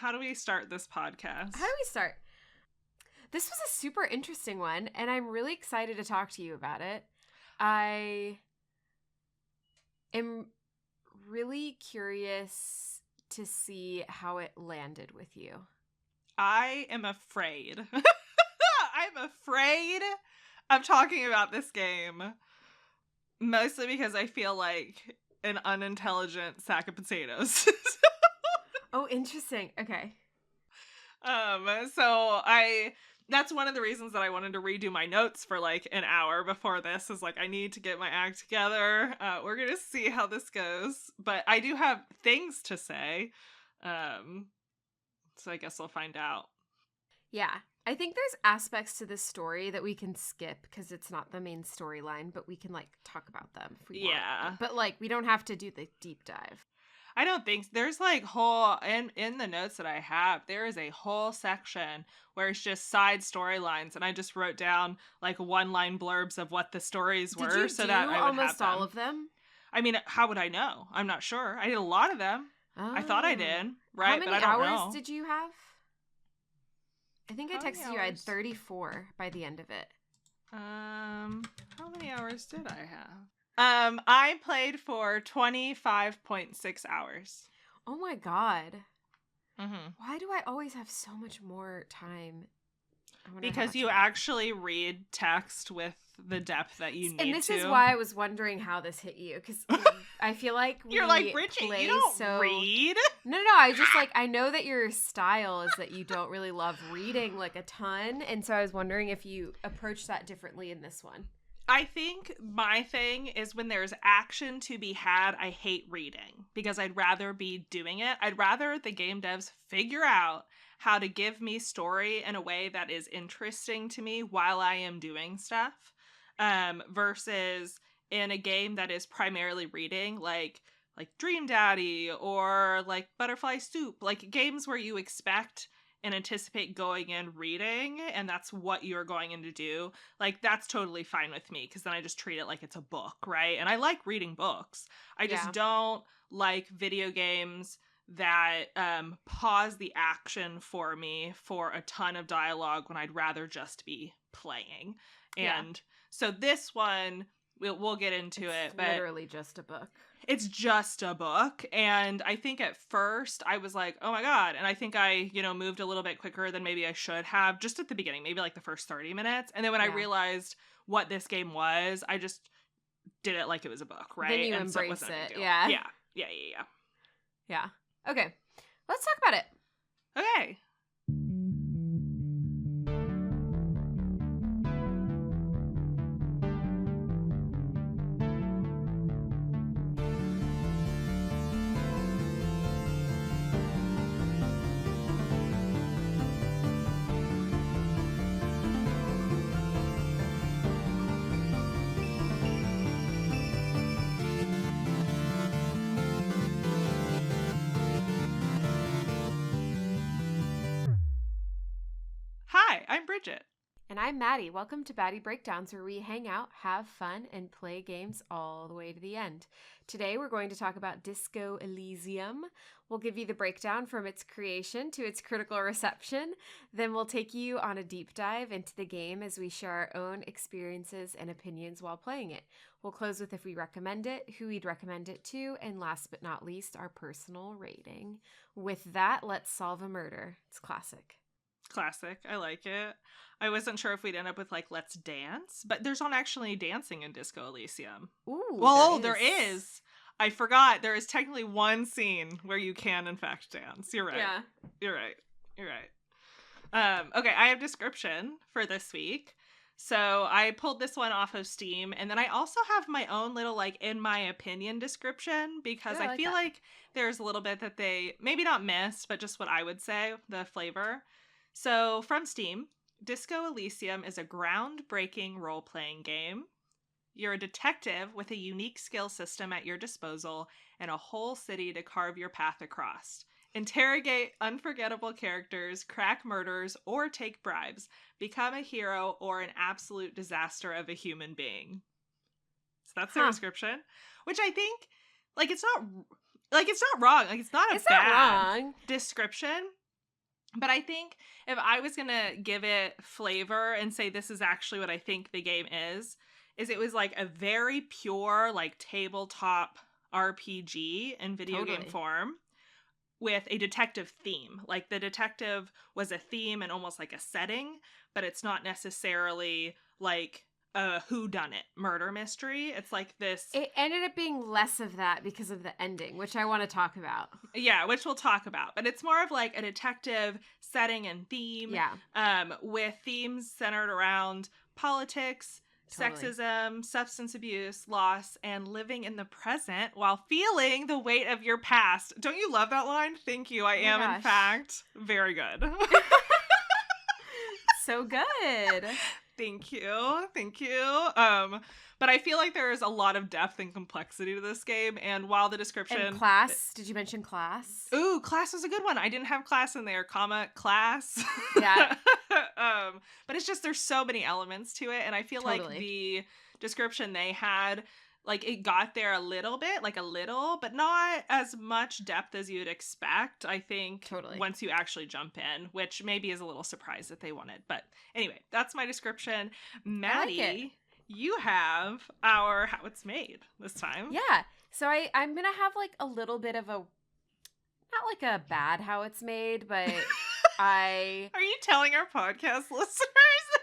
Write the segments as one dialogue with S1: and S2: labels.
S1: How do we start this podcast?
S2: How do we start? This was a super interesting one, and I'm really excited to talk to you about it. I am really curious to see how it landed with you.
S1: I am afraid. I'm afraid of talking about this game. Mostly because I feel like an unintelligent sack of potatoes.
S2: Oh, interesting. Okay.
S1: That's one of the reasons that I wanted to redo my notes for like an hour before this, is like, I need to get my act together. We're going to see how this goes, but I do have things to say. So I guess we'll find out.
S2: Yeah. I think there's aspects to this story that we can skip because it's not the main storyline, but we can like talk about them if we want. But like we don't have to do the deep dive.
S1: I don't think there's like in the notes that I have, there is a whole section where it's just side storylines, and I just wrote down like one-line blurbs of what the stories were.
S2: Did you
S1: so
S2: do
S1: that I would
S2: almost
S1: have them.
S2: all of them?
S1: I mean, how would I know? I'm not sure. I did a lot of them.
S2: Oh.
S1: I thought I did, right?
S2: How many
S1: but I don't
S2: hours
S1: know.
S2: did you have? I think I
S1: How many
S2: texted you I had
S1: hours?
S2: 34 by the end of it.
S1: How many hours did I have? I played for 25.6 hours.
S2: Oh my god.
S1: Mm-hmm.
S2: Why do I always have so much more time? I wonder how
S1: Because
S2: much
S1: you
S2: I have.
S1: actually read text with the depth that you need to.
S2: And this is why I was wondering how this hit you, because I feel like
S1: You're like, Bridget,
S2: play
S1: you don't
S2: so...
S1: read.
S2: No, I just like, I know that your style is that you don't really love reading like a ton, and so I was wondering if you approach that differently in this one.
S1: I think my thing is when there's action to be had, I hate reading because I'd rather be doing it. I'd rather the game devs figure out how to give me story in a way that is interesting to me while I am doing stuff, versus in a game that is primarily reading, like Dream Daddy or like Butterfly Soup, like games where you expect and anticipate going in reading, and that's what you're going in to do. Like, that's totally fine with me, because then I just treat it like it's a book, right? And I like reading books. I just don't like video games that pause the action for me for a ton of dialogue when I'd rather just be playing. And so this one, we'll get into it. But
S2: literally just a book.
S1: It's just a book. And I think at first I was like, oh my God. And I think I, moved a little bit quicker than maybe I should have just at the beginning, maybe like the first 30 minutes. And then when I realized what this game was, I just did it like it was a book, right?
S2: Then you
S1: and
S2: embrace
S1: so it.
S2: it.
S1: Yeah.
S2: Yeah. Okay. Let's talk about it.
S1: Okay. Hi, I'm Bridget.
S2: And I'm Maddie. Welcome to Baddy Breakdowns, where we hang out, have fun, and play games all the way to the end. Today, we're going to talk about Disco Elysium. We'll give you the breakdown from its creation to its critical reception. Then we'll take you on a deep dive into the game as we share our own experiences and opinions while playing it. We'll close with if we recommend it, who we'd recommend it to, and last but not least, our personal rating. With that, let's solve a murder. It's classic.
S1: Classic. I like it. I wasn't sure if we'd end up with like Let's Dance, but there's not actually dancing in Disco Elysium.
S2: Ooh,
S1: well, there is. I forgot. There is technically one scene where you can in fact dance. You're right.
S2: Yeah.
S1: You're right. Okay, I have description for this week. So I pulled this one off of Steam, and then I also have my own little like in my opinion description, because I feel like there's a little bit that they maybe not missed, but just what I would say, the flavor. So, from Steam, Disco Elysium is a groundbreaking role-playing game. You're a detective with a unique skill system at your disposal and a whole city to carve your path across. Interrogate unforgettable characters, crack murders, or take bribes. Become a hero or an absolute disaster of a human being. So that's their description, which I think, it's not wrong. Like, it's not a bad description. But I think if I was going to give it flavor and say this is actually what I think the game is it was like a very pure, like tabletop RPG in video game
S2: Totally.
S1: form with a detective theme. Like the detective was a theme and almost like a setting, but it's not necessarily like a whodunit murder mystery. It's like this.
S2: It ended up being less of that because of the ending, which I want to talk about.
S1: Yeah, which we'll talk about. But it's more of like a detective setting and theme.
S2: Yeah.
S1: With themes centered around politics,
S2: Totally.
S1: sexism, substance abuse, loss, and living in the present while feeling the weight of your past. Don't you love that line? Thank you. I
S2: Oh my
S1: am, in
S2: gosh.
S1: fact, very good.
S2: So good.
S1: Thank you. Thank you. But I feel like there is a lot of depth and complexity to this game. And while the description.
S2: And class. Did you mention class?
S1: Ooh, class was a good one. I didn't have class in there, class.
S2: Yeah.
S1: But it's just there's so many elements to it. And I feel like the description they had, like it got there a little bit, but not as much depth as you'd expect, I think, once you actually jump in, which maybe is a little surprise that they wanted. But anyway, that's my description. Maddie, you have our how it's made this time.
S2: Yeah. So I'm going to have like a little bit of a, not like a bad how it's made, but
S1: Are you telling our podcast listeners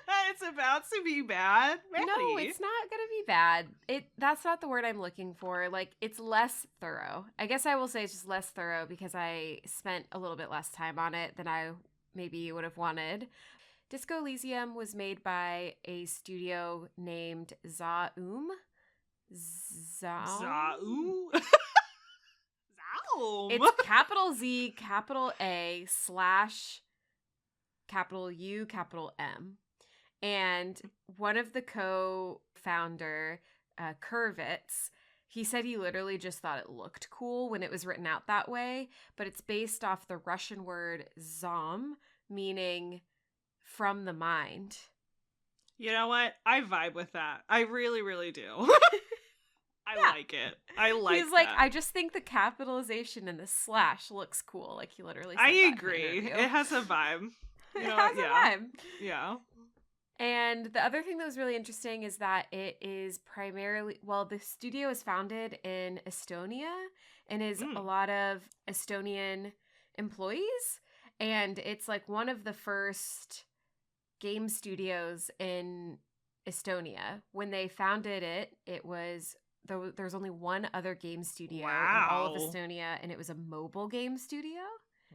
S1: that it's about to be bad? Maddie?
S2: No, it's not going to be bad. That's not the word I'm looking for. Like, it's less thorough. I guess I will say it's just less thorough because I spent a little bit less time on it than I maybe would have wanted. Disco Elysium was made by a studio named Zaum.
S1: Zaum?
S2: It's capital Z, capital A, / capital U, capital M. And one of the co-founder, Kurvitz, he said he literally just thought it looked cool when it was written out that way, but it's based off the Russian word zom, meaning from the mind.
S1: You know what? I vibe with that. I really, really do. I like it.
S2: He's like, I just think the capitalization and the / looks cool. Like he literally said
S1: I
S2: that
S1: agree.
S2: In the interview.
S1: It has a vibe.
S2: It has a vibe.
S1: Yeah.
S2: And the other thing that was really interesting is that it is primarily, the studio is founded in Estonia and is a lot of Estonian employees. And it's like one of the first game studios in Estonia. When they founded it, there's only one other game studio in all of Estonia, and it was a mobile game studio.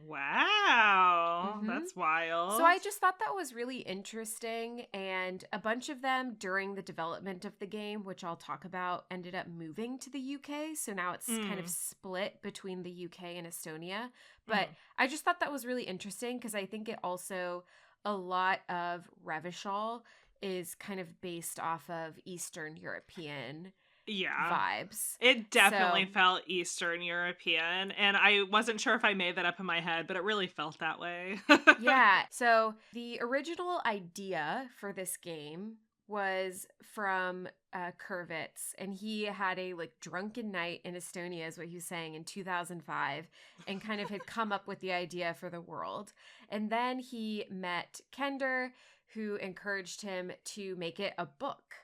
S1: Wow. That's wild.
S2: So I just thought that was really interesting, and a bunch of them during the development of the game, which I'll talk about, ended up moving to the UK. So now it's kind of split between the UK and Estonia. But I just thought that was really interesting because I think it also, a lot of Revachol is kind of based off of Eastern European vibes.
S1: It definitely felt Eastern European, and I wasn't sure if I made that up in my head, but it really felt that way.
S2: Yeah. So the original idea for this game was from Kurvitz, and he had a drunken night in Estonia, is what he was saying, in 2005, and kind of had come up with the idea for the world. And then he met Kender, who encouraged him to make it a book.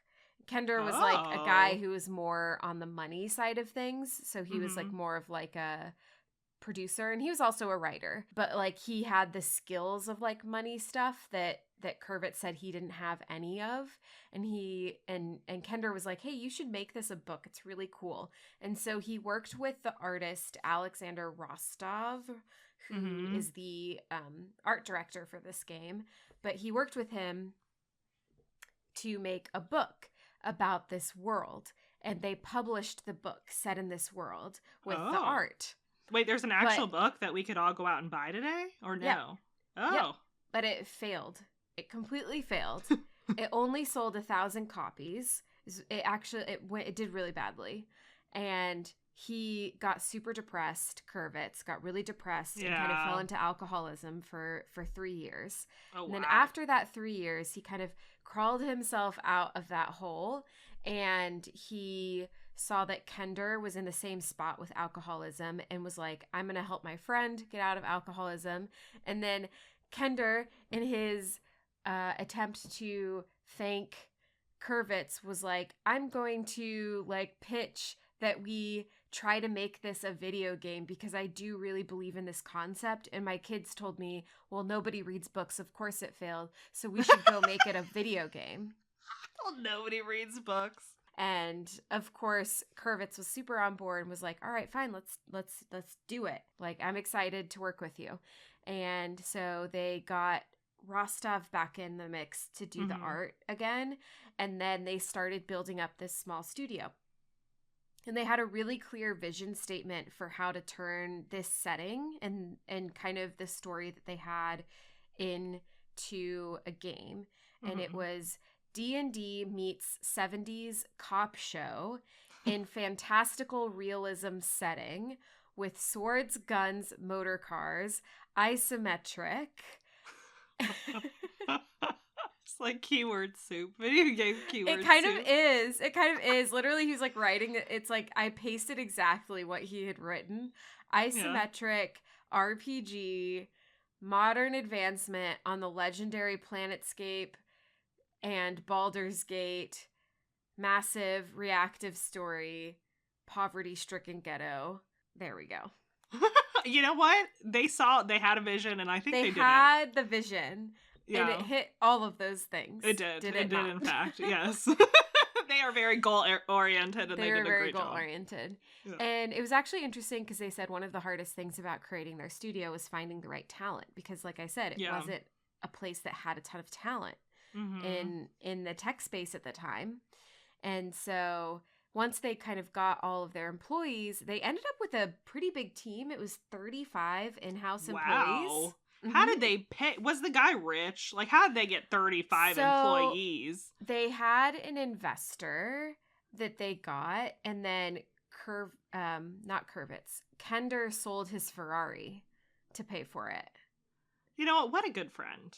S2: Kender was a guy who was more on the money side of things. So he was more of a producer, and he was also a writer, but he had the skills of money stuff that Kurvitz said he didn't have any of. And and Kender was like, hey, you should make this a book. It's really cool. And so he worked with the artist Alexander Rostov, who is the art director for this game. But he worked with him to make a book about this world, and they published the book set in this world with the art.
S1: Wait, there's an actual book that we could all go out and buy today, or no?
S2: Yeah.
S1: Oh,
S2: yeah. But it failed. It completely failed. It only sold 1,000 copies. It did really badly, and he got super depressed. Kurvitz got really depressed and kind of fell into alcoholism for 3 years. And then after that 3 years, he kind of crawled himself out of that hole, and he saw that Kender was in the same spot with alcoholism and was like, I'm going to help my friend get out of alcoholism. And then Kender, in his attempt to thank Kurvitz, was like, I'm going to like pitch that we try to make this a video game because I do really believe in this concept. And my kids told me, well, nobody reads books. Of course it failed. So we should go make it a video game.
S1: Well, nobody reads books.
S2: And of course, Kurvitz was super on board and was like, all right, fine, let's do it. Like, I'm excited to work with you. And so they got Rostov back in the mix to do the art again. And then they started building up this small studio. And they had a really clear vision statement for how to turn this setting and kind of the story that they had into a game. And it was D&D meets 70s cop show in fantastical realism setting with swords, guns, motor cars, isometric.
S1: It's like keyword soup. Video game keyword
S2: It kind
S1: soup.
S2: of is. Literally, he's like writing it. It's like I pasted exactly what he had written. Isometric, RPG, modern advancement on the legendary planetscape and Baldur's Gate, massive reactive story, poverty-stricken ghetto. There we go.
S1: You know what? They had a vision, and I think they did it.
S2: They had the vision,
S1: yeah.
S2: And it hit all of those things.
S1: It did. It did, in fact. Yes. They are very goal-oriented, and they did a great job.
S2: They are very goal-oriented. Yeah. And it was actually interesting because they said one of the hardest things about creating their studio was finding the right talent. Because, like I said, it wasn't a place that had a ton of talent in the tech space at the time. And so once they kind of got all of their employees, they ended up with a pretty big team. It was 35 in-house employees.
S1: How did they pay? Was the guy rich? Like, how did they get 35 employees?
S2: They had an investor that they got, and then Kender sold his Ferrari to pay for it.
S1: You know what a good friend.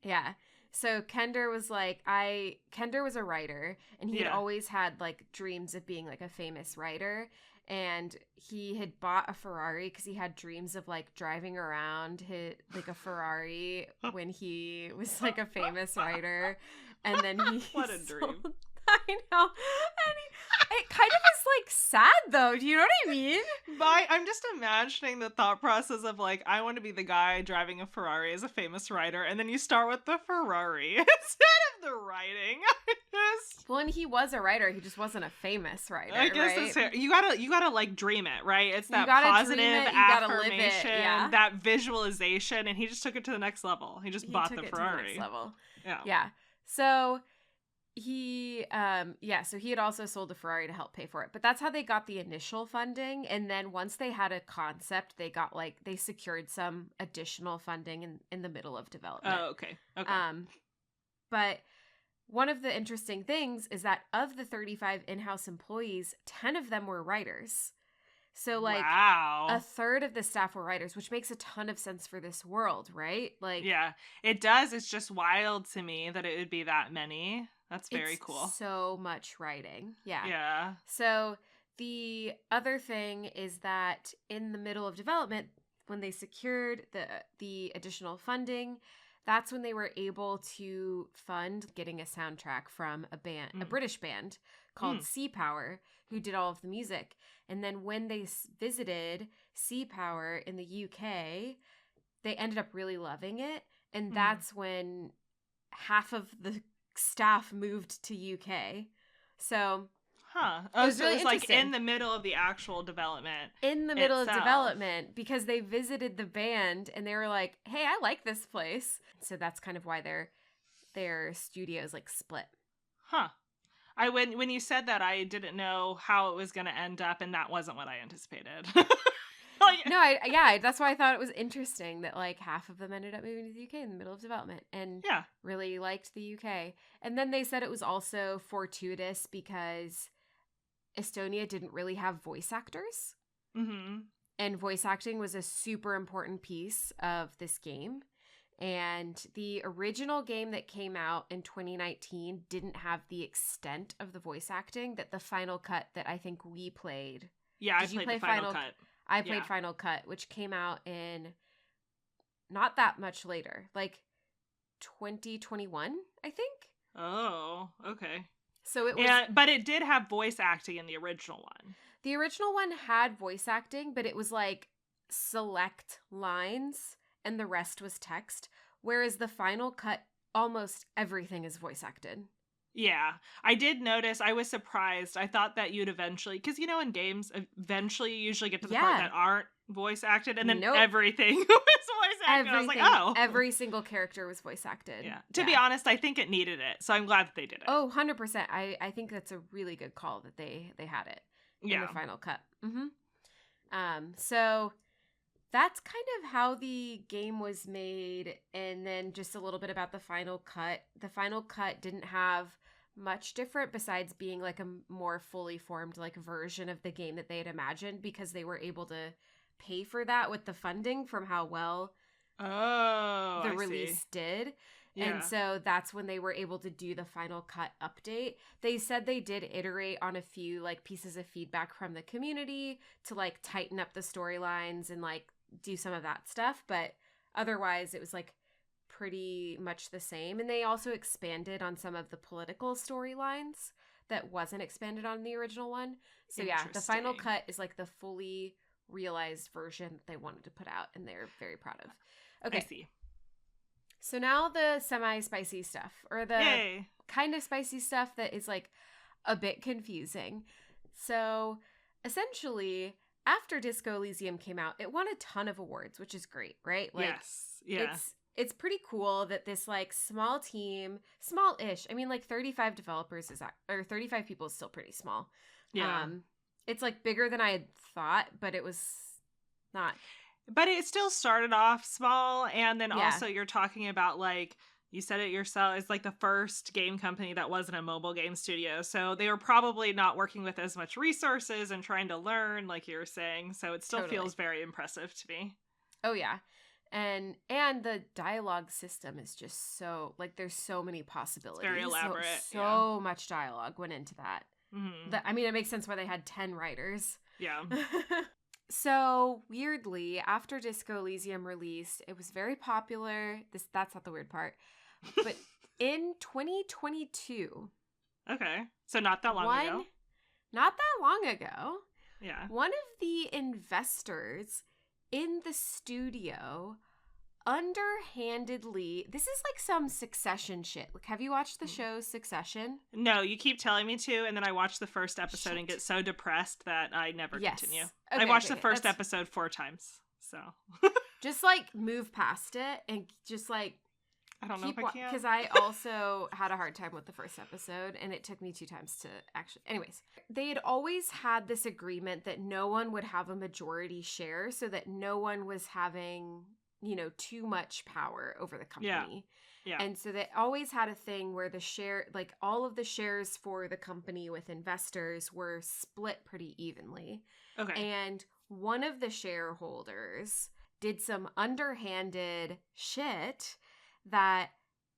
S2: Yeah. So Kender was a writer, and he had always had like dreams of being like a famous writer. And he had bought a Ferrari because he had dreams of like driving around like a Ferrari when he was like a famous writer. And then he
S1: what a dream.
S2: I know. And it kind of is like sad though. Do you know what I mean?
S1: I'm just imagining the thought process of like, I want to be the guy driving a Ferrari as a famous writer, and then you start with the Ferrari instead of the writing.
S2: Well, and he was a writer. He just wasn't a famous writer.
S1: I guess that's fair. You gotta like dream it, right? It's that positive affirmation, that visualization, and he just took it to the next level. He just bought the Ferrari.
S2: To the next level.
S1: Yeah.
S2: So he so he had also sold a Ferrari to help pay for it. But that's how they got the initial funding. And then once they had a concept, they secured some additional funding in the middle of development.
S1: Oh, okay.
S2: But one of the interesting things is that of the 35 in-house employees, 10 of them were writers. So like a third of the staff were writers, which makes a ton of sense for this world, right? Like,
S1: yeah, it does. It's just wild to me that it would be that many. That's very cool.
S2: So much writing. Yeah.
S1: Yeah.
S2: So the other thing is that in the middle of development, when they secured the additional funding, that's when they were able to fund getting a soundtrack from a British band called Sea Power, who did all of the music. And then when they visited Sea Power in the UK, they ended up really loving it. And that's when half of the staff moved to UK. So
S1: it was really like in the middle of the actual development.
S2: In the middle of development, because they visited the band and they were like, hey, I like this place. So that's kind of why their studios like split.
S1: When you said that, I didn't know how it was going to end up, and that wasn't what I anticipated.
S2: That's why I thought it was interesting that like half of them ended up moving to the UK in the middle of development and really liked the UK. And then they said it was also fortuitous because Estonia didn't really have voice actors. And voice acting was a super important piece of this game. And the original game that came out in 2019 didn't have the extent of the voice acting that the final cut that I think we played.
S1: Yeah, I played the final cut.
S2: I played Final Cut, which came out in not that much later, like 2021, I think.
S1: Oh, okay.
S2: So it was,
S1: but it did have voice acting in the original one.
S2: the original one had voice acting, but it was like select lines and the rest was text, whereas the final cut, almost everything is voice acted.
S1: Yeah, I did notice. I was surprised. I thought that you'd eventually, because in games, eventually you usually get to the part that aren't voice acted, and then everything was voice acted. I was like, oh.
S2: Every single character was voice acted.
S1: Yeah. To be honest, I think it needed it, so I'm glad that they did it.
S2: Oh, 100%. I think that's a really good call that they had it in the final cut. So that's kind of how the game was made, and then just a little bit about the final cut. The final cut didn't have much different besides being like a more fully formed like version of the game that they had imagined, because they were able to pay for that with the funding from how well the release did. Yeah. And so that's when they were able to do the final cut update. They said they did iterate on a few like pieces of feedback from the community to like tighten up the storylines and like do some of that stuff, but otherwise it was like pretty much the same. And they also expanded on some of the political storylines that wasn't expanded on the original one. So yeah, the final cut is like the fully realized version that they wanted to put out, and they're very proud of. Okay.
S1: I see.
S2: So now the semi-spicy stuff, or the kind of spicy stuff that is like a bit confusing. So essentially, after Disco Elysium came out, it won a ton of awards, which is great, right? Like,
S1: yes. Yeah.
S2: It's pretty cool that this like small team, small-ish. I mean, like 35 developers or 35 people is still pretty small.
S1: Yeah.
S2: It's like bigger than I had thought, but it was not.
S1: But it still started off small, and then also you're talking about, like, you said it yourself, it's like the first game company that wasn't a mobile game studio. So they were probably not working with as much resources and trying to learn, like you were saying. So it still feels very impressive to me.
S2: Oh, yeah. And the dialogue system is just so, like, there's so many possibilities.
S1: It's very elaborate.
S2: So much dialogue went into that.
S1: Mm-hmm.
S2: I mean, it makes sense why they had 10 writers.
S1: Yeah.
S2: So, weirdly, after Disco Elysium released, it was very popular. That's not the weird part. But in 2022...
S1: Okay. So not that long ago.
S2: Not that long ago.
S1: Yeah.
S2: One of the investors in the studio underhandedly... This is like some Succession shit. Like, have you watched the show Succession?
S1: No, you keep telling me to, and then I watch the first episode and get so depressed that I never continue.
S2: Okay,
S1: I watched the first episode 4 times, so...
S2: Just, like, move past it and just, like...
S1: I don't know if I can.
S2: Because I also had a hard time with the first episode, and it took me 2 times to actually... Anyways, they had always had this agreement that no one would have a majority share, so that no one was having... too much power over the company. Yeah. And so they always had a thing where the share, like all of the shares for the company with investors were split pretty evenly.
S1: Okay.
S2: And one of the shareholders did some underhanded shit that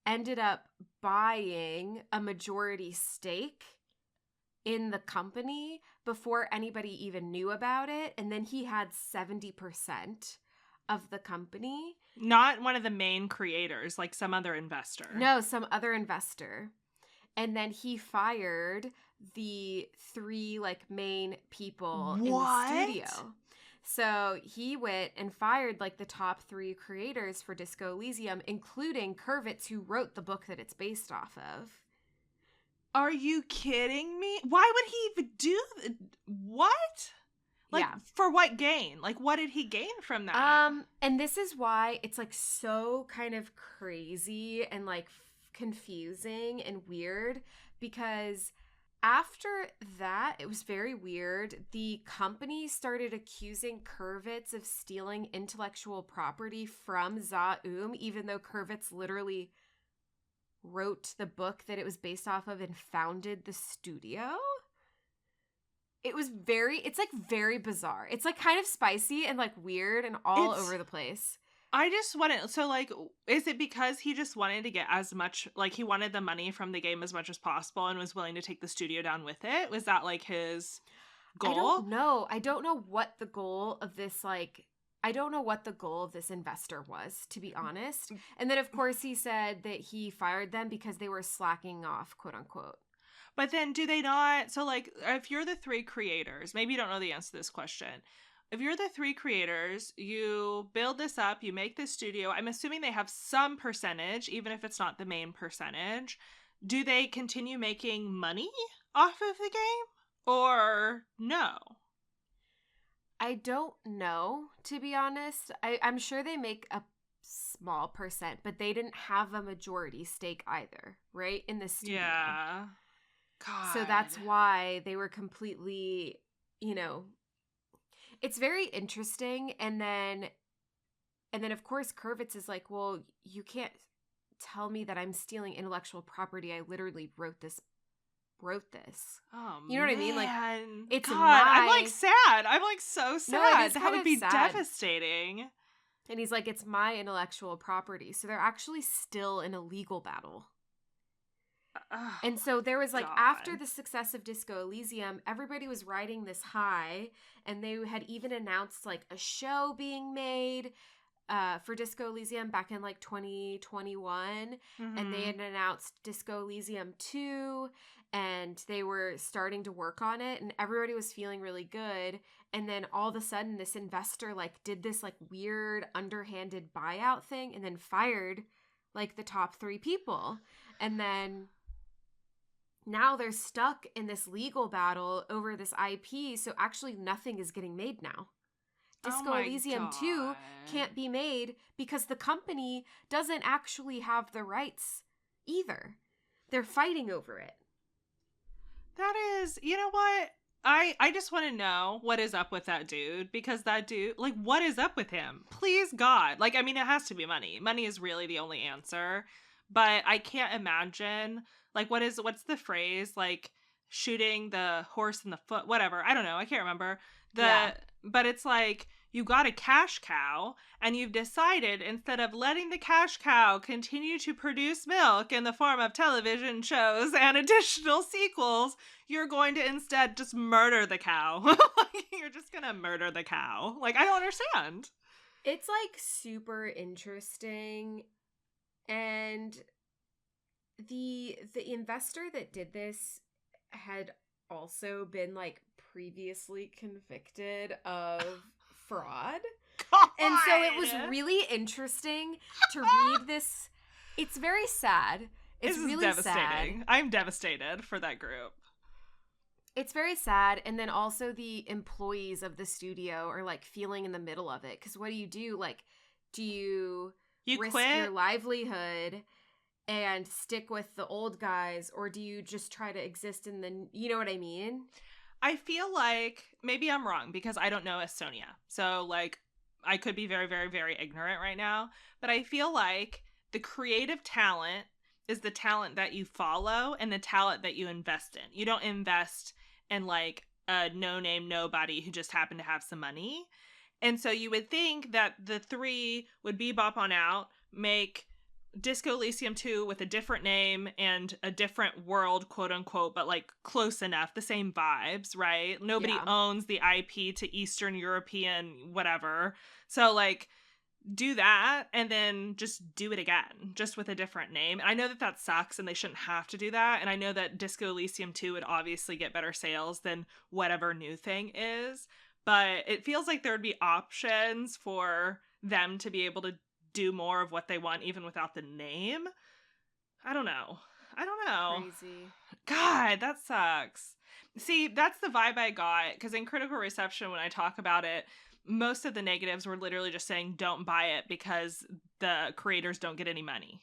S2: ended up buying a majority stake in the company before anybody even knew about it. And then he had 70% of the company.
S1: Not one of the main creators, like some other investor.
S2: No, some other investor. And then he fired the 3 like main people in the studio. So he went and fired like the top 3 creators for Disco Elysium, including Kurvitz, who wrote the book that it's based off of.
S1: Are you kidding me? Why would he even do what? Like, for what gain? Like, what did he gain from that?
S2: And this is why it's, like, so kind of crazy and, like, confusing and weird, because after that, it was very weird. The company started accusing Kurvitz of stealing intellectual property from Zaum, even though Kurvitz literally wrote the book that it was based off of and founded the studio. It's like very bizarre. It's like kind of spicy and like weird and all over the place.
S1: I just wanted, so like, is it because he just wanted to get as much, like he wanted the money from the game as much as possible and was willing to take the studio down with it? Was that like his goal?
S2: I don't know what the goal of this, like, I don't know what the goal of this investor was, to be honest. And then, of course, he said that he fired them because they were slacking off, quote unquote.
S1: But then do they not? So, like, if you're the three creators, maybe you don't know the answer to this question. If you're the three creators, you build this up, you make this studio. I'm assuming they have some percentage, even if it's not the main percentage. Do they continue making money off of the game or no?
S2: I don't know, to be honest. I'm sure they make a small percent, but they didn't have a majority stake either, right? In the studio.
S1: Yeah. God.
S2: So that's why they were completely, it's very interesting. And then of course Kurvitz is like, well, you can't tell me that I'm stealing intellectual property. I literally wrote this.
S1: Oh,
S2: you know what I mean? Like, it's
S1: God, I'm like sad. I'm like so sad.
S2: No, it is
S1: that would be
S2: sad.
S1: Devastating.
S2: And he's like, it's my intellectual property. So they're actually still in a legal battle.
S1: Oh,
S2: and so there was like,
S1: God.
S2: after the success of Disco Elysium, everybody was riding this high, and they had even announced like a show being made for Disco Elysium back in like 2021. And they had announced Disco Elysium 2, and they were starting to work on it, and everybody was feeling really good. And then all of a sudden this investor like did this like weird underhanded buyout thing and then fired like the top 3 people. And then now they're stuck in this legal battle over this IP. So actually nothing is getting made now. Disco Elysium 2 can't be made because the company doesn't actually have the rights either. They're fighting over it.
S1: That is, you know what? I just want to know what is up with that dude, because that dude, like, what is up with him? Please, God. Like, I mean, it has to be money. Money is really the only answer. But I can't imagine, like, what's the phrase? Like, shooting the horse in the foot, whatever. I don't know. I can't remember. But it's like, you got a cash cow, and you've decided, instead of letting the cash cow continue to produce milk in the form of television shows and additional sequels, you're going to instead just murder the cow. Like, you're just gonna murder the cow. Like, I don't understand.
S2: It's like super interesting. And the investor that did this had also been like previously convicted of fraud.
S1: God.
S2: And so it was really interesting to read this. It's very sad. It's really
S1: devastating.
S2: sad.
S1: I'm devastated for that group.
S2: It's very sad. And then also the employees of the studio are like feeling in the middle of it. Because what do? Like, do you risk
S1: quit
S2: your livelihood and stick with the old guys, or do you just try to exist in the, you know what I mean?
S1: I feel like, maybe I'm wrong because I don't know Estonia. So, like, I could be very, very, very ignorant right now. But I feel like the creative talent is the talent that you follow and the talent that you invest in. You don't invest in, like, a no-name nobody who just happened to have some money. And so you would think that the 3 would bebop on out, make Disco Elysium 2 with a different name and a different world, quote unquote, but like close enough, the same vibes, right? Nobody owns the IP to Eastern European whatever. So like do that and then just do it again, just with a different name. And I know that sucks and they shouldn't have to do that. And I know that Disco Elysium 2 would obviously get better sales than whatever new thing is. But it feels like there would be options for them to be able to do more of what they want even without the name. I don't know.
S2: Crazy.
S1: God, that sucks. See, that's the vibe I got, because in critical reception, when I talk about it, most of the negatives were literally just saying don't buy it because the creators don't get any money.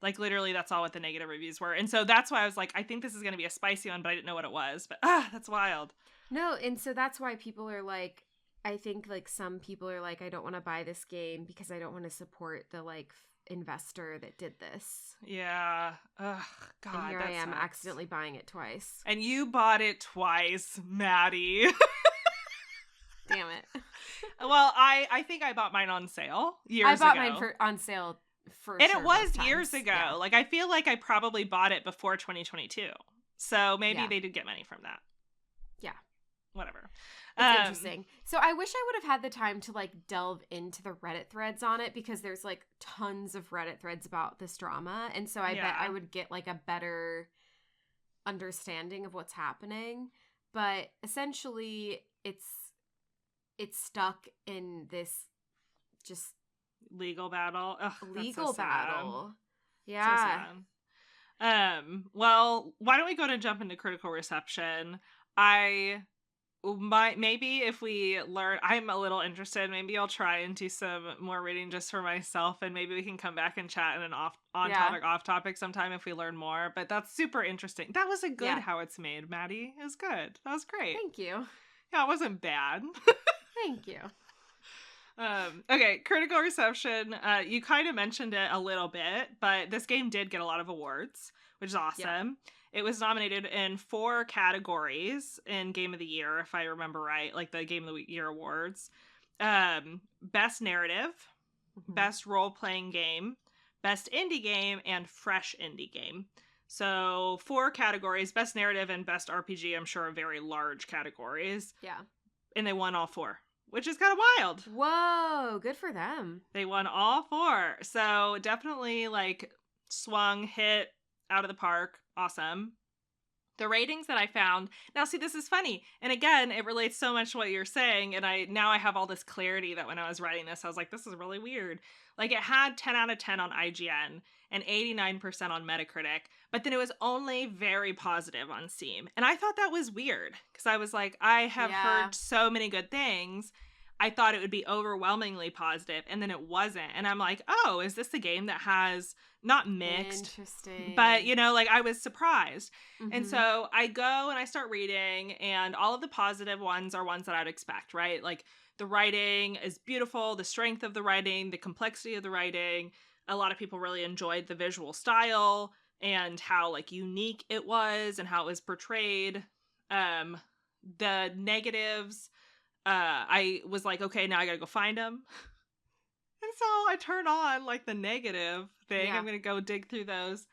S1: Like, literally, that's all what the negative reviews were. And so that's why I was like, I think this is going to be a spicy one, but I didn't know what it was. But that's wild.
S2: No, and so that's why people are like, I think like some people are like, I don't want to buy this game because I don't want to support the like investor that did this.
S1: Yeah. Ugh, God,
S2: and here I am
S1: sucks.
S2: accidentally buying it twice.
S1: And you bought it twice, Maddie.
S2: Damn it.
S1: Well, I think I bought mine on sale years ago.
S2: I bought mine on sale for
S1: and
S2: sure.
S1: it was years ago.
S2: Yeah.
S1: Like, I feel like I probably bought it before 2022. So maybe they did get money from that.
S2: Yeah.
S1: whatever.
S2: It's interesting. So I wish I would have had the time to like delve into the Reddit threads on it, because there's like tons of Reddit threads about this drama. And so I bet I would get like a better understanding of what's happening. But essentially it's stuck in this just
S1: legal battle. Ugh,
S2: legal battle.
S1: Yeah. So sad. Well, why don't we go to jump into critical reception? Maybe if we learn, I'm a little interested. Maybe I'll try and do some more reading just for myself, and maybe we can come back and chat in an on-topic, off-topic sometime if we learn more. But that's super interesting. That was a good how it's made, Maddie. It was good. That was great.
S2: Thank you.
S1: Yeah, it wasn't bad.
S2: Thank you.
S1: Okay, critical reception. You kind of mentioned it a little bit, but this game did get a lot of awards, which is awesome. Yeah. It was nominated in 4 categories in Game of the Year, if I remember right, like the Game of the Year awards. Best Narrative, Best Role-Playing Game, Best Indie Game, and Fresh Indie Game. So 4 categories. Best Narrative and Best RPG, I'm sure, are very large categories.
S2: Yeah.
S1: And they won all 4, which is kind of wild.
S2: Whoa, good for them.
S1: They won all 4. So definitely like hit out of the park. Awesome. The ratings that I found, now see, this is funny. And again, it relates so much to what you're saying. And I have all this clarity that when I was writing this, I was like, this is really weird. Like it had 10 out of 10 on IGN and 89% on Metacritic, but then it was only very positive on Steam. And I thought that was weird because I was like, I have heard so many good things. I thought it would be overwhelmingly positive, and then it wasn't. And I'm like, oh, is this a game that has not mixed?
S2: Interesting.
S1: But, like I was surprised. Mm-hmm. And so I go and I start reading, and all of the positive ones are ones that I'd expect, right? Like the writing is beautiful, the strength of the writing, the complexity of the writing. A lot of people really enjoyed the visual style and how like unique it was and how it was portrayed. The negatives, I was like, okay, now I gotta go find them. And so I turn on like the negative thing. Yeah. I'm gonna go dig through those.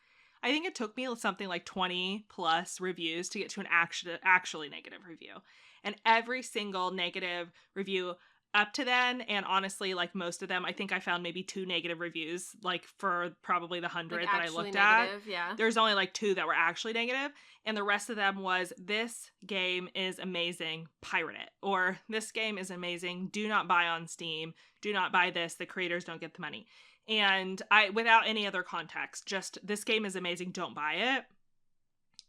S1: I think it took me something like 20 plus reviews to get to an actually negative review. And every single negative review up to then, and honestly, like most of them, I think I found maybe 2 negative reviews, like for probably the 100 like that I looked
S2: negative,
S1: at.
S2: Yeah.
S1: There's only like 2 that were actually negative, and the rest of them was, this game is amazing, pirate it. Or this game is amazing, do not buy on Steam, do not buy this, the creators don't get the money. And without any other context, just this game is amazing, don't buy it.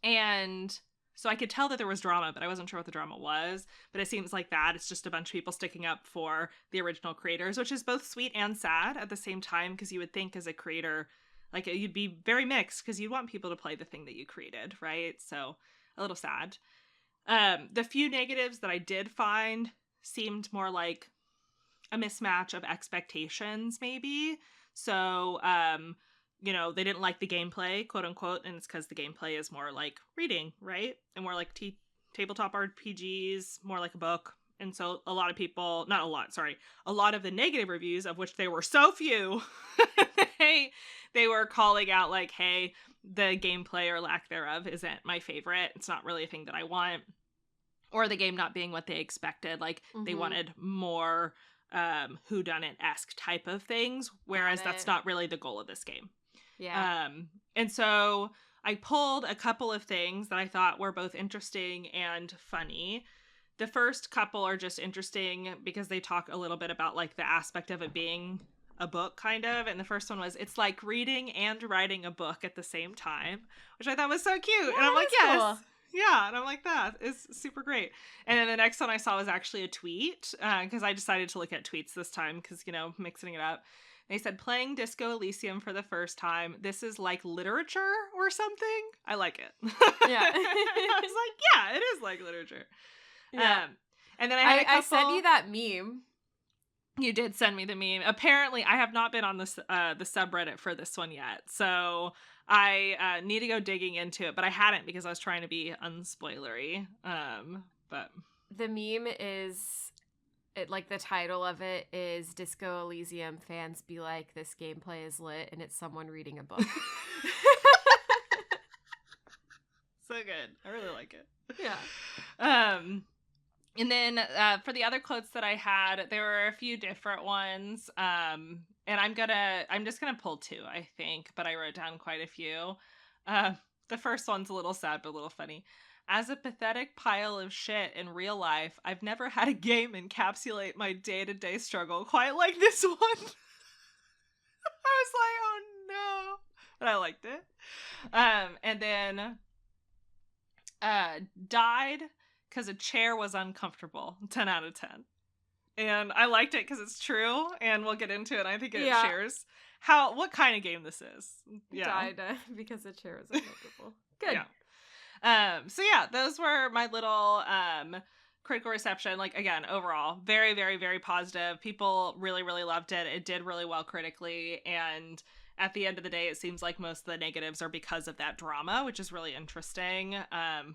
S1: And so I could tell that there was drama, but I wasn't sure what the drama was. But it seems like that. It's just a bunch of people sticking up for the original creators, which is both sweet and sad at the same time, because you would think as a creator, like you'd be very mixed because you'd want people to play the thing that you created, right? So a little sad. The few negatives that I did find seemed more like a mismatch of expectations, maybe. So, they didn't like the gameplay, quote unquote, and it's because the gameplay is more like reading, right? And more like tabletop RPGs, more like a book. And so a lot of people, not a lot, sorry, a lot of the negative reviews, of which there were so few, they were calling out like, hey, the gameplay or lack thereof isn't my favorite. It's not really a thing that I want. Or the game not being what they expected. Like they wanted more whodunit-esque type of things, whereas that's not really the goal of this game.
S2: Yeah.
S1: And so I pulled a couple of things that I thought were both interesting and funny. The first couple are just interesting because they talk a little bit about like the aspect of it being a book, kind of. And the first one was, it's like reading and writing a book at the same time, which I thought was so cute.
S2: Yeah,
S1: and I'm like, yes.
S2: Cool.
S1: Yeah, and I'm like, that is super great. And then the next one I saw was actually a tweet, because I decided to look at tweets this time because, mixing it up. They said, playing Disco Elysium for the first time, this is like literature or something. I like it.
S2: Yeah.
S1: I was like, yeah, it is like literature.
S2: Yeah.
S1: And then I
S2: sent you that meme.
S1: You did send me the meme. Apparently, I have not been on the subreddit for this one yet. So I need to go digging into it, but I hadn't because I was trying to be unspoilery. But
S2: the meme is, like the title of it is Disco Elysium fans be like, this gameplay is lit, and it's someone reading a book.
S1: So good. I really like it.
S2: Yeah.
S1: And then for the other quotes that I had, there were a few different ones. And I'm just gonna pull two, I think, but I wrote down quite a few. The first one's a little sad but a little funny. As a pathetic pile of shit in real life, I've never had a game encapsulate my day-to-day struggle quite like this one. I was like, oh no. But I liked it. And then died because a chair was uncomfortable. 10 out of 10. And I liked it because it's true, and we'll get into it. I think it shares what kind of game this is.
S2: Yeah. Died because the chair was uncomfortable. Good.
S1: Yeah. So yeah, those were my little critical reception. Like, again, overall, very, very, very positive. People really, really loved it. It did really well critically, and at the end of the day, it seems like most of the negatives are because of that drama, which is really interesting.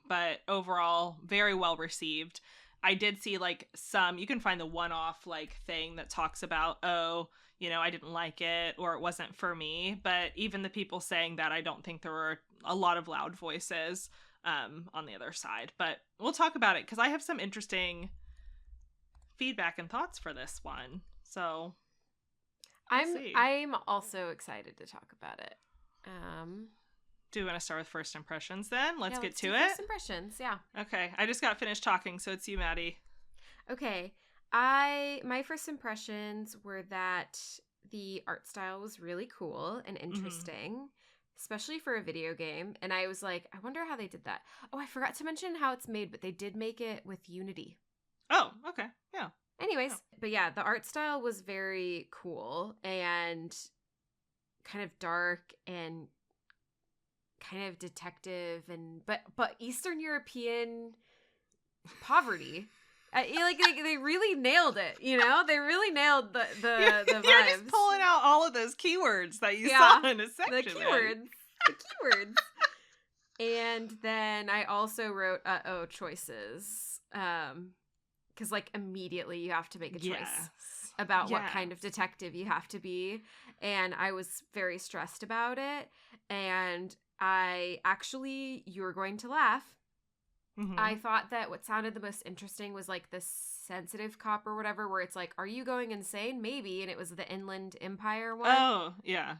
S1: But overall, very well received. I did see like you can find the one-off like thing that talks about, oh, you know, I didn't like it or it wasn't for me. But even the people saying that, I don't think there were a lot of loud voices on the other side. But we'll talk about it because I have some interesting feedback and thoughts for this one. So
S2: I'm also excited to talk about it.
S1: Do you want to start with first impressions then? Let's get to it.
S2: First impressions, yeah.
S1: Okay, I just got finished talking, so it's you, Maddie.
S2: Okay, my first impressions were that the art style was really cool and interesting, especially for a video game. And I was like, I wonder how they did that. Oh, I forgot to mention how it's made, but they did make it with Unity.
S1: Oh, okay, yeah.
S2: Anyways, but yeah, the art style was very cool and kind of dark and kind of detective and but Eastern European poverty. They really nailed it, you know? They really nailed the vibes.
S1: You're just pulling out all of those keywords that you saw in a section.
S2: The keywords. And then I also wrote choices. Because like immediately you have to make a choice about what kind of detective you have to be. And I was very stressed about it. And you're going to laugh. I thought that what sounded the most interesting was like the sensitive cop or whatever, where it's like, are you going insane? Maybe. And it was the Inland Empire one.
S1: Oh, yeah.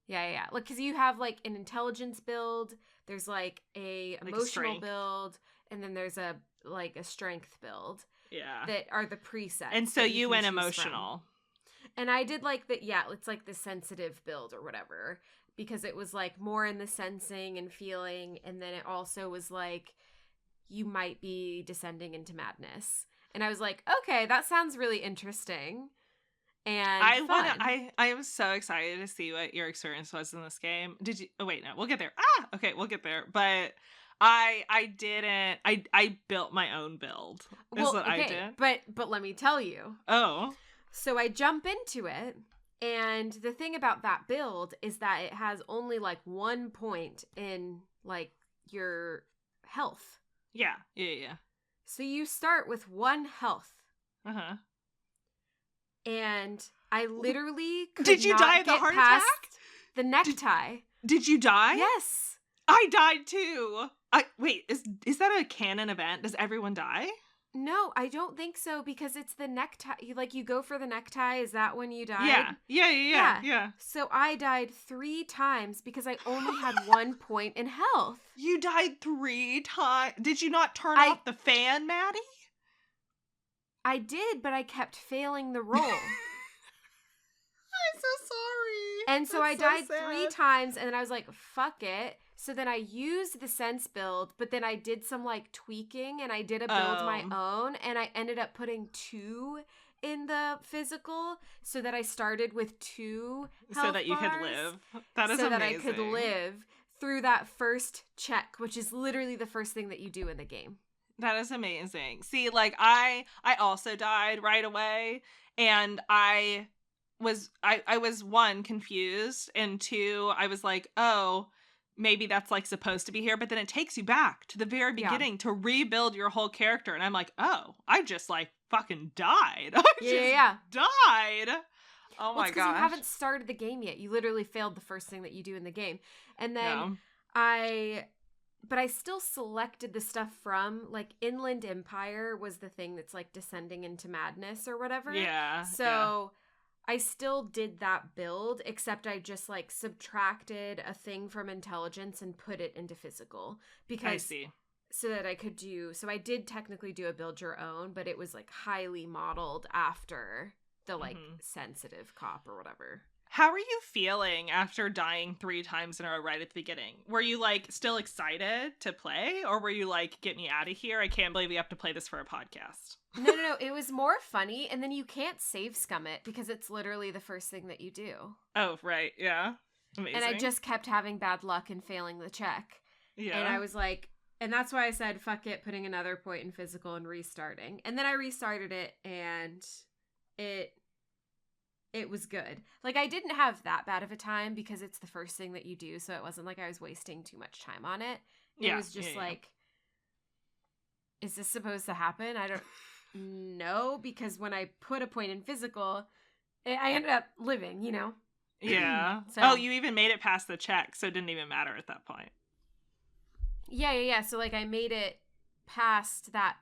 S2: Like, because you have like an intelligence build, there's like a emotional build, and then there's a strength build.
S1: Yeah.
S2: That are the presets.
S1: And so you went emotional.
S2: And I did like that, it's like the sensitive build or whatever, because it was like more in the sensing and feeling, and then it also was like you might be descending into madness. And I was like, okay, that sounds really interesting. And
S1: I am so excited to see what your experience was in this game. Did you wait, no, we'll get there. Okay, we'll get there. But I built my own build. I did.
S2: But let me tell you.
S1: Oh.
S2: So I jump into it, and the thing about that build is that it has only like 1 point in like your health.
S1: Yeah.
S2: So you start with 1 health.
S1: Uh-huh.
S2: And I literally could
S1: Did you
S2: not
S1: die of the
S2: get
S1: heart
S2: past
S1: attack?
S2: The necktie.
S1: Did you die?
S2: Yes.
S1: I died too. Wait, is that a canon event? Does everyone die?
S2: No, I don't think so, because it's the necktie. You go for the necktie. Is that when you died?
S1: Yeah.
S2: So I died 3 times because I only had 1 point in health.
S1: You died 3 times. Did you not turn off the fan, Maddie?
S2: I did, but I kept failing the roll.
S1: I'm so sorry.
S2: And so I died 3 times, and then I was like, fuck it. So then I used the sense build, but then I did some like tweaking, and I did a build my own, and I ended up putting 2 in the physical, so that I started with 2 health
S1: so that you
S2: bars,
S1: could live. That is
S2: so
S1: amazing.
S2: that I could live through that first check, which is literally the first thing that you do in the game.
S1: That is amazing. See, like I also died right away, and I was 1, confused, and 2, I was like, oh, maybe that's like supposed to be here, but then it takes you back to the very beginning to rebuild your whole character, and I'm like, oh, I just like fucking died. I died. Oh my gosh.
S2: Because you haven't started the game yet. You literally failed the first thing that you do in the game. And then I but I still selected the stuff from, like, Inland Empire was the thing that's, like, descending into madness or whatever.
S1: Yeah.
S2: So I still did that build, except I just, like, subtracted a thing from intelligence and put it into physical. Because,
S1: I see.
S2: So that I could do, so I did technically do a build your own, but it was, like, highly modeled after the, like, sensitive cop or whatever.
S1: How are you feeling after dying 3 times in a row right at the beginning? Were you, like, still excited to play? Or were you like, get me out of here? I can't believe we have to play this for a podcast.
S2: No. It was more funny. And then you can't save scum it because it's literally the first thing that you do.
S1: Oh, right. Yeah. Amazing.
S2: And I just kept having bad luck and failing the check.
S1: Yeah.
S2: And I was like, and that's why I said, fuck it, putting another point in physical and restarting. And then I restarted it and it was good. Like, I didn't have that bad of a time because it's the first thing that you do, so it wasn't like I was wasting too much time on it. It was just like, is this supposed to happen? I don't know, because when I put a point in physical, I ended up living, you know?
S1: Yeah.
S2: So,
S1: oh, you even made it past the check, so it didn't even matter at that point.
S2: Yeah. So, like, I made it past that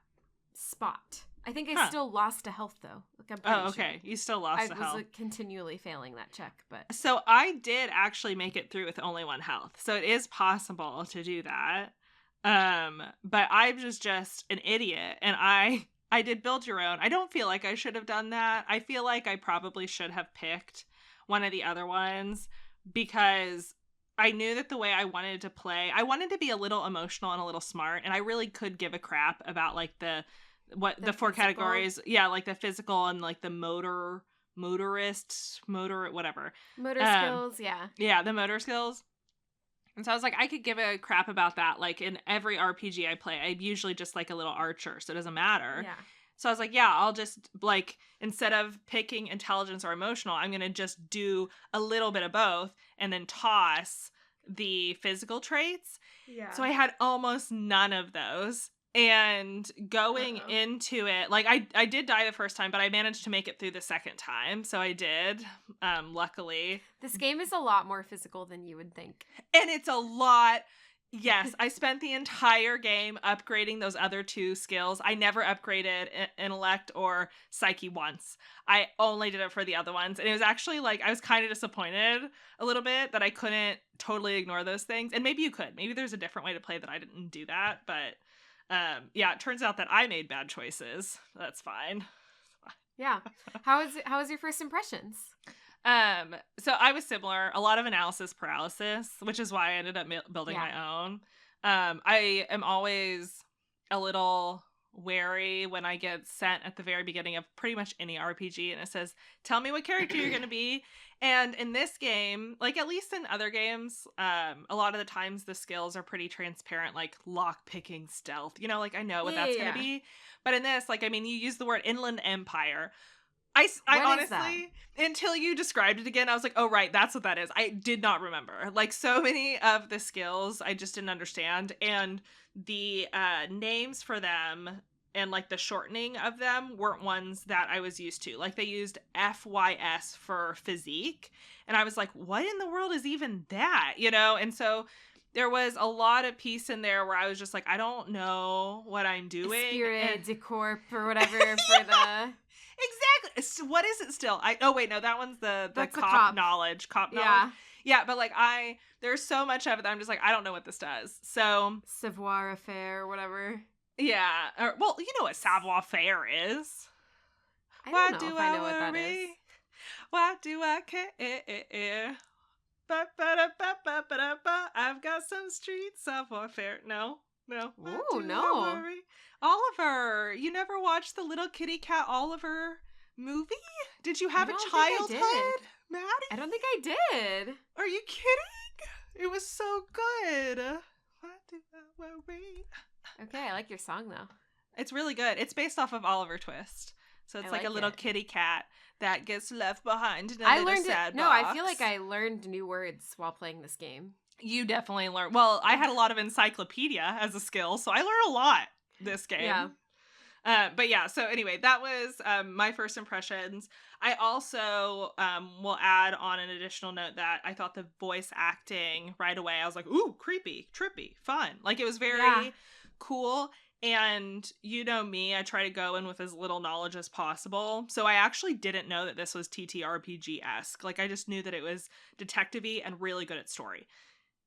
S2: spot. I think I still lost a health, though. Like, I'm pretty
S1: okay.
S2: Sure.
S1: You still lost a health.
S2: I was like, continually failing that check, but...
S1: So I did actually make it through with only 1 health. So it is possible to do that. But I was just an idiot, and I did build your own. I don't feel like I should have done that. I feel like I probably should have picked one of the other ones because I knew that the way I wanted to play, I wanted to be a little emotional and a little smart, and I really could give a crap about, like, the 4
S2: physical
S1: categories. Yeah, like the physical and, like, the motor whatever.
S2: Motor skills, yeah.
S1: Yeah, the motor skills. And so I was like, I could give a crap about that. Like, in every RPG I play, I'm usually just, like, a little archer, so it doesn't matter.
S2: Yeah.
S1: So I was like, yeah, I'll just, like, instead of picking intelligence or emotional, I'm going to just do a little bit of both and then toss the physical traits.
S2: Yeah.
S1: So I had almost none of those. And going into it, like, I did die the first time, but I managed to make it through the second time. So I did, luckily.
S2: This game is a lot more physical than you would think.
S1: And it's a lot. Yes, I spent the entire game upgrading those other 2 skills. I never upgraded intellect or psyche once. I only did it for the other ones. And it was actually, like, I was kind of disappointed a little bit that I couldn't totally ignore those things. And maybe you could. Maybe there's a different way to play that I didn't do that, but... yeah, it turns out that I made bad choices. That's fine.
S2: Yeah. How was your first impressions?
S1: So I was similar. A lot of analysis paralysis, which is why I ended up building my own. I am always a little wary when I get sent at the very beginning of pretty much any RPG and it says, tell me what character you're going to be. And in this game, like, at least in other games, a lot of the times the skills are pretty transparent, like lock picking, stealth, you know, like, I know what that's going to be. But in this, like, I mean, you use the word Inland Empire. I honestly, until you described it again, I was like, oh, right, that's what that is. I did not remember. Like, so many of the skills I just didn't understand. And the names for them and, like, the shortening of them weren't ones that I was used to. Like, they used FYS for physique. And I was like, what in the world is even that? You know? And so there was a lot of piece in there where I was just like, I don't know what I'm doing.
S2: Spirit, decorp, or whatever for the...
S1: Exactly. So what is it still? Oh wait, no, that one's the cop knowledge. Cop knowledge. Yeah, but, like, there's so much of it that I'm just like, I don't know what this does. So
S2: savoir faire or whatever.
S1: Yeah. Well, you know what savoir faire is.
S2: I don't know if I know what that is.
S1: Why do I care? I've got some street savoir faire. No.
S2: Ooh, no.
S1: Oliver, you never watched the little kitty cat Oliver movie? Did you have a childhood, Maddie?
S2: I don't think I did.
S1: Are you kidding? It was so good. Why do I worry?
S2: Okay, I like your song, though.
S1: It's really good. It's based off of Oliver Twist. So it's like a little kitty cat that gets left behind in a little sad box.
S2: No, I feel like I learned new words while playing this game.
S1: You definitely learned. Well, I had a lot of encyclopedia as a skill, so I learned a lot this game.
S2: Yeah.
S1: But yeah, so anyway, that was my first impressions. I also will add on an additional note that I thought the voice acting right away, I was like, ooh, creepy, trippy, fun. Like, it was
S2: Yeah.
S1: very cool. And you know me, I try to go in with as little knowledge as possible. So I actually didn't know that this was TTRPG-esque. Like, I just knew that it was detective-y and really good at story.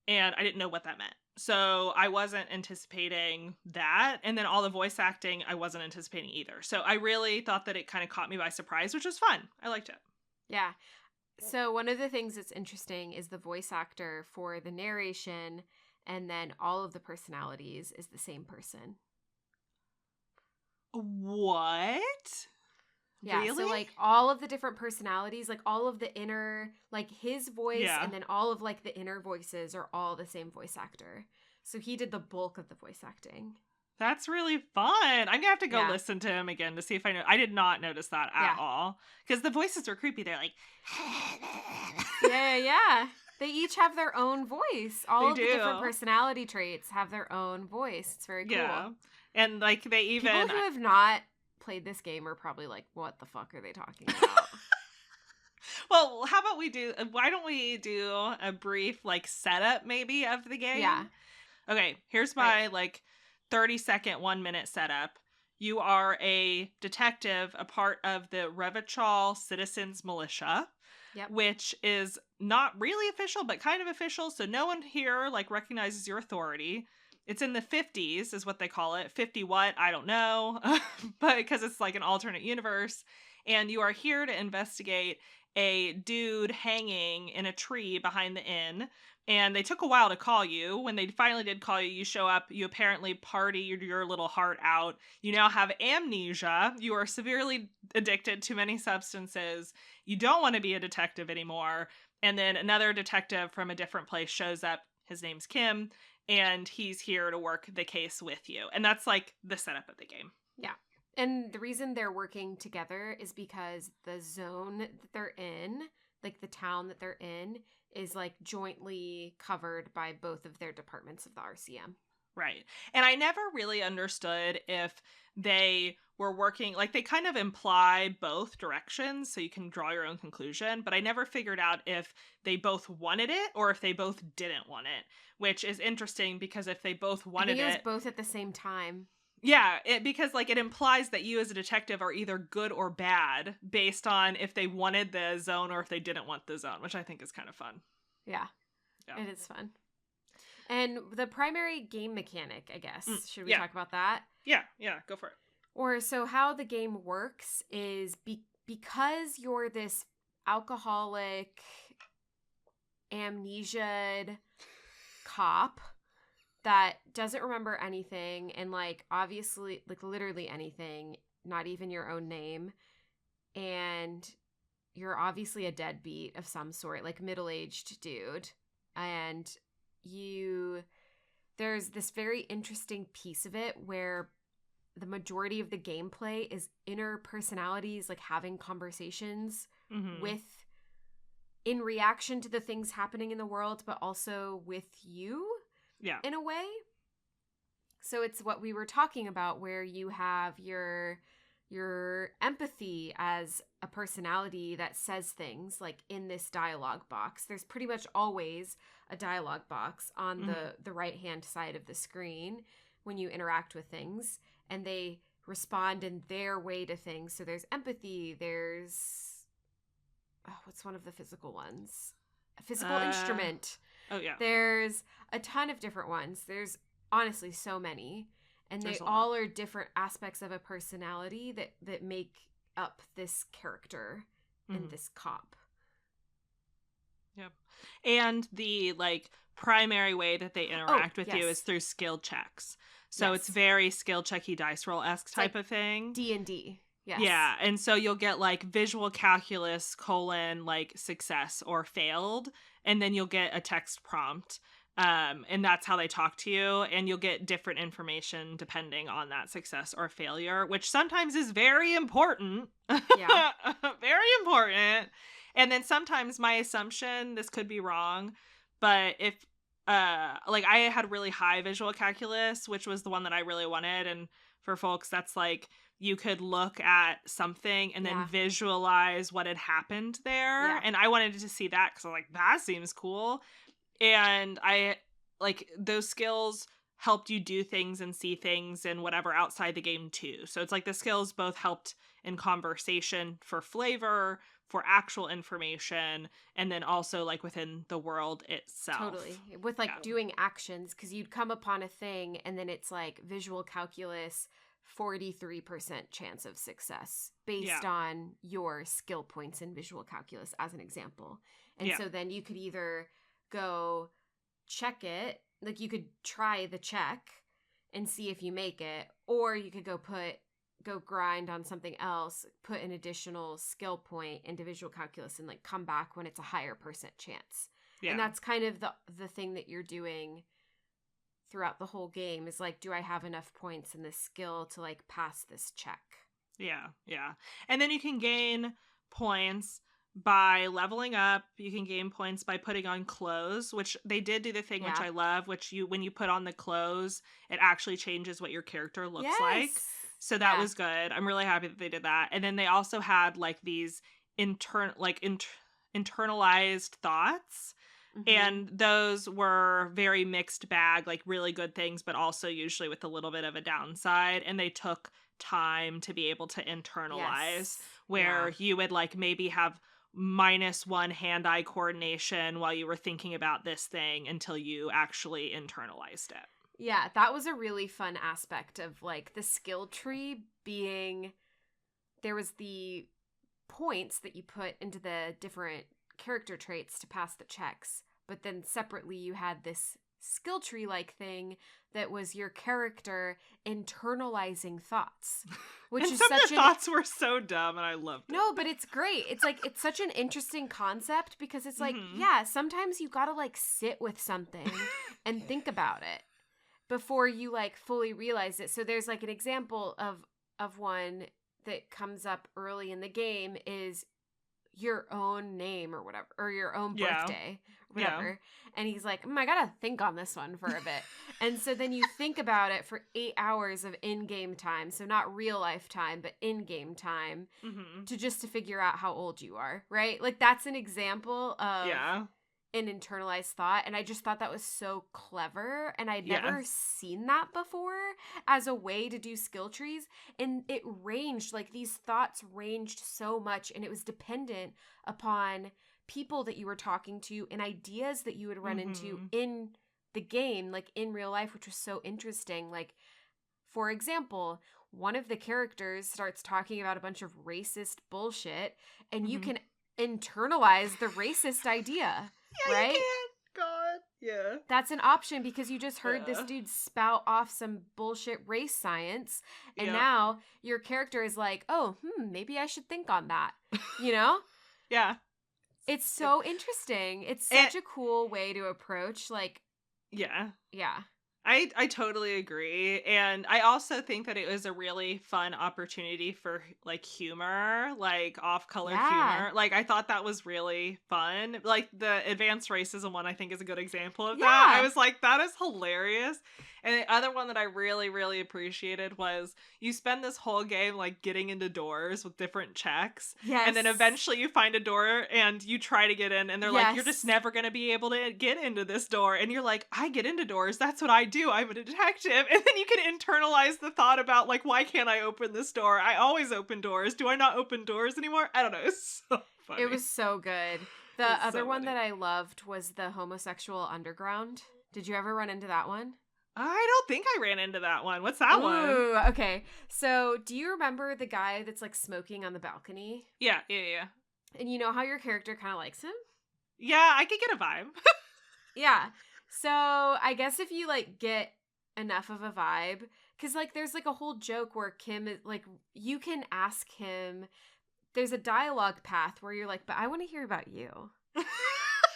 S1: And I didn't know what that meant. So I wasn't anticipating that. And then all the voice acting, I wasn't anticipating either. So I really thought that it kind of caught me by surprise, which was fun. I liked it.
S2: Yeah. So one of the things that's interesting is the voice actor for the narration, and then all of the personalities is the same person.
S1: What?
S2: Yeah,
S1: Really?
S2: so like all of the different personalities, like all of the inner, like his voice and then all of like the inner voices are all the same voice actor. So he did the bulk of the voice acting.
S1: That's really fun. I'm going to have to go listen to him again to see if I know. I did not notice that at all. Because the voices are creepy. They're like...
S2: Yeah. They each have their own voice. All of the different personality traits have their own voice. It's very cool. Yeah.
S1: And like they even...
S2: People who have not played this game are probably like, what the fuck are they talking about?
S1: Well, how about why don't we do a brief like setup maybe of the game?
S2: Yeah.
S1: Okay, here's my like 30-second, 1-minute setup. You are a detective, a part of the Revachol Citizens Militia, which is not really official, but kind of official. So no one here like recognizes your authority. It's in the 50s is what they call it. 50 what? I don't know. But because it's like an alternate universe. And you are here to investigate a dude hanging in a tree behind the inn. And they took a while to call you. When they finally did call you, you show up. You apparently party your little heart out. You now have amnesia. You are severely addicted to many substances. You don't want to be a detective anymore. And then another detective from a different place shows up. His name's Kim. And he's here to work the case with you. And that's like the setup of the game.
S2: Yeah. And the reason they're working together is because the zone that they're in, like the town that they're in, is like jointly covered by both of their departments of the RCM.
S1: Right. And I never really understood if they were working, like they kind of imply both directions so you can draw your own conclusion, but I never figured out if they both wanted it or if they both didn't want it, which is interesting because if they both wanted
S2: it was both at the same time.
S1: Yeah, because like it implies that you as a detective are either good or bad based on if they wanted the zone or if they didn't want the zone, which I think is kind of fun.
S2: Yeah. It is fun. And the primary game mechanic, I guess. Should we talk about that?
S1: Yeah, go for it.
S2: Or so how the game works is because you're this alcoholic, amnesiaed cop that doesn't remember anything and like obviously like literally anything, not even your own name, and you're obviously a deadbeat of some sort, like middle-aged dude, and there's this very interesting piece of it where the majority of the gameplay is inner personalities like having conversations with in reaction to the things happening in the world, but also with you in a way. So it's what we were talking about where you have your empathy as a personality that says things like in this dialogue box. There's pretty much always a dialogue box on the right-hand side of the screen when you interact with things, and they respond in their way to things. So there's empathy, there's what's one of the physical ones? A physical instrument.
S1: Oh yeah.
S2: There's a ton of different ones. There's honestly so many. And they all are different aspects of a personality that make up this character and this cop.
S1: Yep. And the like primary way that they interact with you is through skill checks. So it's very skill checky dice roll-esque type of thing.
S2: D&D. Yes.
S1: Yeah. And so you'll get like visual calculus : like success or failed. And then you'll get a text prompt. And that's how they talk to you, and you'll get different information depending on that success or failure, which sometimes is very important.
S2: Yeah.
S1: Very important. And then sometimes my assumption, this could be wrong, but if like I had really high visual calculus, which was the one that I really wanted, and for folks that's like you could look at something and then visualize what had happened there.
S2: Yeah.
S1: And I wanted to see that because I was like, that seems cool. And I like those skills helped you do things and see things and whatever outside the game too. So it's like the skills both helped in conversation for flavor, for actual information, and then also like within the world itself.
S2: Totally. With like doing actions, because you'd come upon a thing and then it's like visual calculus, 43% chance of success based on your skill points in visual calculus as an example. And so then you could either go check it, like you could try the check and see if you make it, or you could go grind on something else, put an additional skill point into visual calculus and like come back when it's a higher percent chance. Yeah. And that's kind of the thing that you're doing throughout the whole game is like, do I have enough points in this skill to like pass this check? Yeah.
S1: Yeah. And then you can gain points by leveling up. You can gain points by putting on clothes, which they did do the thing which I love, which when you put on the clothes, it actually changes what your character looks like. So that was good. I'm really happy that they did that. And then they also had like these internalized thoughts. Mm-hmm. And those were very mixed bag, like really good things, but also usually with a little bit of a downside. And they took time to be able to internalize where you would like maybe have -1 hand-eye coordination while you were thinking about this thing until you actually internalized it.
S2: Yeah, that was a really fun aspect of like the skill tree being, there was the points that you put into the different character traits to pass the checks, but then separately you had this skill tree like thing that was your character internalizing thoughts, which
S1: and
S2: is
S1: some
S2: such
S1: of the thoughts were so dumb and I loved it.
S2: No, but it's great. It's like it's such an interesting concept because it's like sometimes you gotta like sit with something and think about it before you like fully realize it. So there's like an example of one that comes up early in the game is your own name or whatever, or your own birthday or whatever. And he's like, I gotta think on this one for a bit. And so then you think about it for 8 hours of in-game time. So not real life time, but in-game time to figure out how old you are, right? Like that's an example of an internalized thought. And I just thought that was so clever. And I'd never seen that before as a way to do skill trees. And it ranged, like these thoughts ranged so much. And it was dependent upon people that you were talking to and ideas that you would run into in the game, like in real life, which was so interesting. Like, for example, one of the characters starts talking about a bunch of racist bullshit and you can internalize the racist idea.
S1: Yeah,
S2: right?
S1: You can. God. Yeah.
S2: That's an option because you just heard this dude spout off some bullshit race science. And now your character is like, oh, maybe I should think on that. You know?
S1: Yeah.
S2: It's so interesting. It's such a cool way to approach, like...
S1: Yeah.
S2: Yeah.
S1: I totally agree. And I also think that it was a really fun opportunity for like humor, like off-color humor. Like I thought that was really fun. Like the advanced racism one I think is a good example of that. I was like, that is hilarious. And the other one that I really, really appreciated was you spend this whole game like getting into doors with different checks. Yes. And then eventually you find a door and you try to get in and they're like, you're just never going to be able to get into this door. And you're like, I get into doors. That's what I do. I'm a detective. And then you can internalize the thought about like, why can't I open this door? I always open doors. Do I not open doors anymore? I don't know. It's so funny.
S2: It was so good. The other one that I loved was the homosexual underground. Did you ever run into that one?
S1: I don't think I ran into that one. What's that one?
S2: Okay. So, do you remember the guy that's like smoking on the balcony?
S1: Yeah.
S2: And you know how your character kind of likes him?
S1: Yeah, I could get a vibe.
S2: Yeah. So, I guess if you like get enough of a vibe, because like there's like a whole joke where Kim is like, you can ask him, there's a dialogue path where you're like, but I want to hear about you.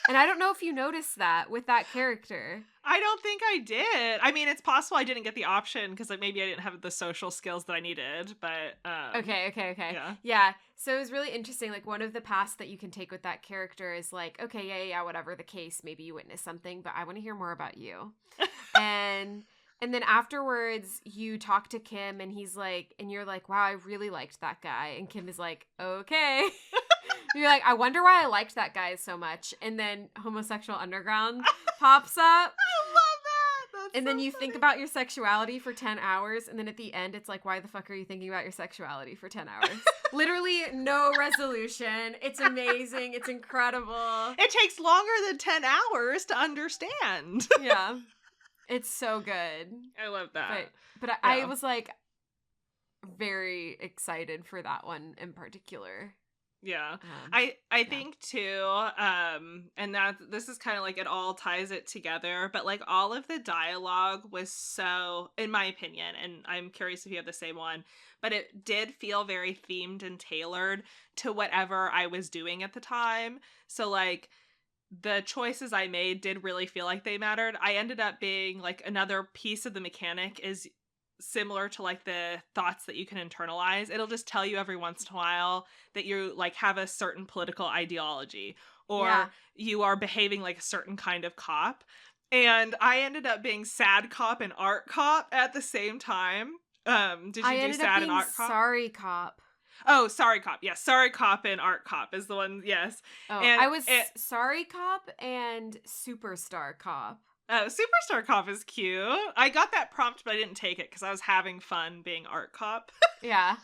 S2: And I don't know if you noticed that with that character.
S1: I don't think I did. I mean, it's possible I didn't get the option because like maybe I didn't have the social skills that I needed, but
S2: Okay. Yeah. So it was really interesting. Like one of the paths that you can take with that character is like, okay, yeah, whatever the case, maybe you witnessed something, but I want to hear more about you. And And then afterwards, you talk to Kim, and he's like, and you're like, wow, I really liked that guy. And Kim is like, okay. You're like, I wonder why I liked that guy so much. And then Homosexual Underground pops up.
S1: I love that. That's
S2: and then you
S1: funny.
S2: think about your sexuality for 10 hours. And then at the end, it's like, why the fuck are you thinking about your sexuality for 10 hours? Literally no resolution. It's amazing. It's incredible.
S1: It takes longer than 10 hours to understand.
S2: Yeah. It's so good.
S1: I love that.
S2: But I was like very excited for that one in particular.
S1: Yeah. I think too, and that this is kind of like it all ties it together, but like all of the dialogue was so, in my opinion, and I'm curious if you have the same one, but it did feel very themed and tailored to whatever I was doing at the time. So like the choices I made did really feel like they mattered. I ended up being like another piece of the mechanic is similar to like the thoughts that you can internalize. It'll just tell you every once in a while that you like have a certain political ideology or you are behaving like a certain kind of cop. And I ended up being sad cop and art cop at the same time. Did you do sad and art cop?
S2: Sorry cop.
S1: Oh, sorry cop. Yes, sorry cop and art cop is the one. Yes.
S2: Oh, and I was sorry cop and superstar cop.
S1: Oh, superstar cop is cute. I got that prompt, but I didn't take it because I was having fun being art cop.
S2: Yeah.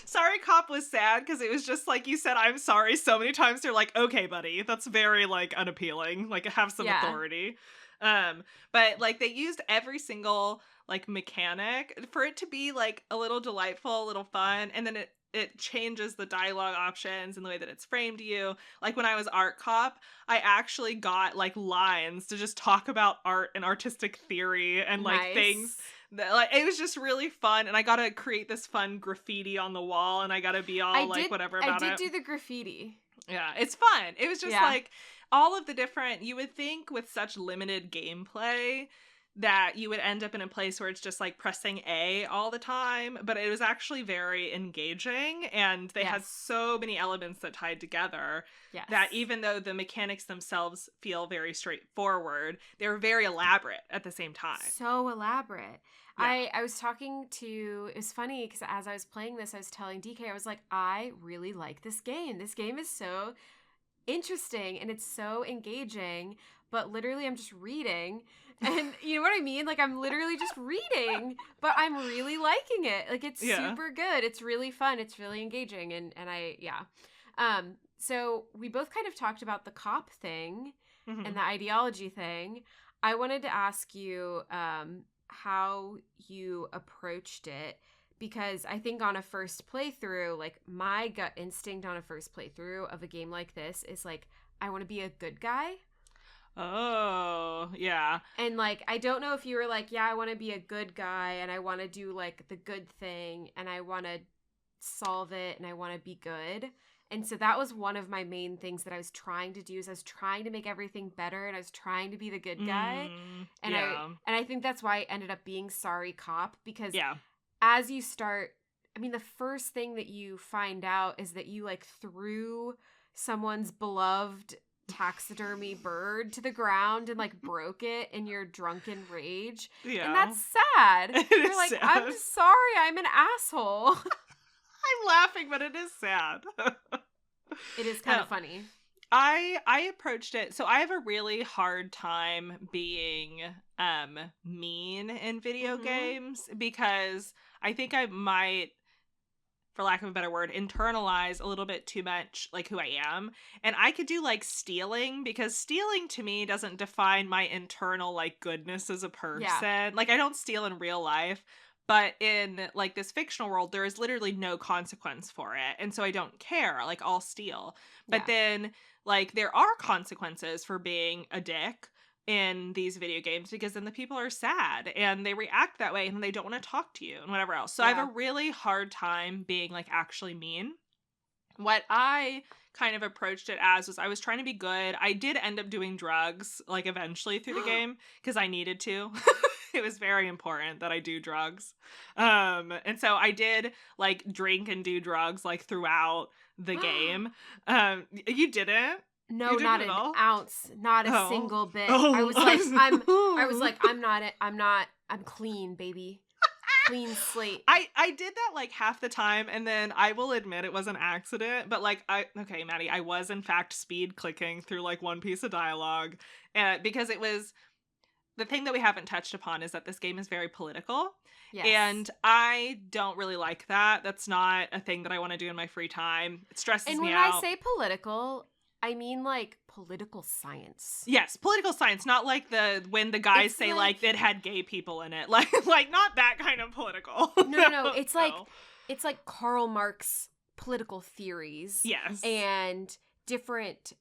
S1: Sorry cop was sad because it was just like you said, I'm sorry so many times. They're like, okay, buddy, that's very like unappealing. Like have some authority. But like they used every single like mechanic for it to be like a little delightful, a little fun, and then it changes the dialogue options and the way that it's framed to you. Like when I was art cop, I actually got like lines to just talk about art and artistic theory and like things that like it was just really fun. And I got to create this fun graffiti on the wall and I got to be all whatever about it.
S2: I did do the graffiti.
S1: Yeah, it's fun. It was just like all of the different, you would think with such limited gameplay that you would end up in a place where it's just like pressing A all the time, but it was actually very engaging and they had so many elements that tied together that even though the mechanics themselves feel very straightforward, they were very elaborate at the same time.
S2: So elaborate. Yeah. I was talking to, it was funny because as I was playing this, I was telling DK, I was like, I really like this game. This game is so interesting and it's so engaging, but literally I'm just reading. And you know what I mean? Like, I'm literally just reading, but I'm really liking it. Like, it's super good. It's really fun. It's really engaging. And so we both kind of talked about the cop thing and the ideology thing. I wanted to ask you how you approached it, because I think on a first playthrough, like, my gut instinct on a first playthrough of a game like this is, like, I want to be a good guy.
S1: Oh, yeah.
S2: And, like, I don't know if you were like, yeah, I want to be a good guy and I want to do, like, the good thing and I want to solve it and I want to be good. And so that was one of my main things that I was trying to do is I was trying to make everything better and I was trying to be the good guy. And I think that's why I ended up being sorry cop, because as you start, I mean, the first thing that you find out is that you, like, threw someone's beloved taxidermy bird to the ground and, like, broke it in your drunken rage. Yeah. And that's sad. You're like, sad. I'm sorry, I'm an asshole.
S1: I'm laughing, but it is sad.
S2: It is kind of funny.
S1: I approached it, so I have a really hard time being mean in video games, because I think I might, for lack of a better word, internalize a little bit too much, like, who I am. And I could do, like, stealing, because stealing to me doesn't define my internal, like, goodness as a person. Yeah. Like, I don't steal in real life, but in, like, this fictional world, there is literally no consequence for it. And so I don't care. Like, I'll steal. But then, like, there are consequences for being a dick in these video games, because then the people are sad and they react that way and they don't want to talk to you and whatever else. So I have a really hard time being, like, actually mean. What I kind of approached it as was I was trying to be good. I did end up doing drugs, like, eventually through the game because I needed to. It was very important that I do drugs. And so I did, like, drink and do drugs, like, throughout the game. You didn't?
S2: No, not an ounce, not a single bit. I was like, I'm I'm clean, baby. Clean slate.
S1: I did that like half the time, and then I will admit it was an accident, but like okay, Maddie, I was in fact speed clicking through like one piece of dialogue, because it was the thing that we haven't touched upon is that this game is very political.
S2: Yes.
S1: And I don't really like that. That's not a thing that I want to do in my free time. It stresses me out.
S2: And when I say political, I mean like political science.
S1: Yes, political science, not like when the guys say like it had gay people in it. Like not that kind of political.
S2: No. It's like Karl Marx political theories.
S1: Yes.
S2: And different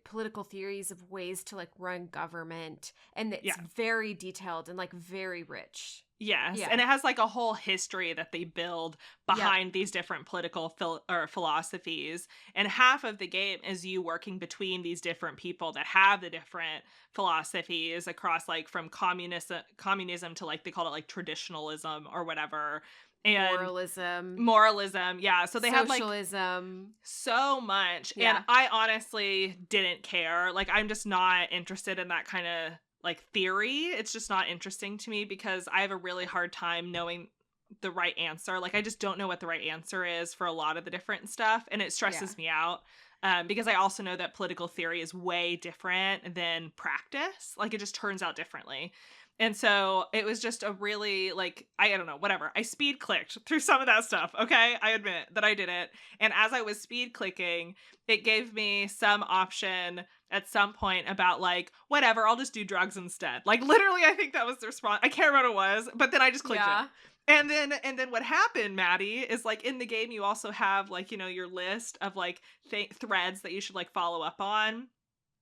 S2: political theories of ways to like run government, and it's very detailed and like very rich.
S1: Yes. Yeah. And it has like a whole history that they build behind these different political philosophies. And half of the game is you working between these different people that have the different philosophies across like from communism to like they call it like traditionalism or whatever. And moralism, yeah. So they have like so much. Yeah. And I honestly didn't care. Like I'm just not interested in that kind of like theory. It's just not interesting to me because I have a really hard time knowing the right answer. Like I just don't know what the right answer is for a lot of the different stuff, and it stresses me out. Because I also know that political theory is way different than practice. Like it just turns out differently. And so it was just a really like, I don't know, whatever. I speed clicked through some of that stuff. Okay. I admit that I did it. And as I was speed clicking, it gave me some option at some point about like, whatever, I'll just do drugs instead. Like literally, I think that was the response. I can't remember what it was, but then I just clicked it. And then what happened, Maddie, is like in the game, you also have like, you know, your list of like threads that you should like follow up on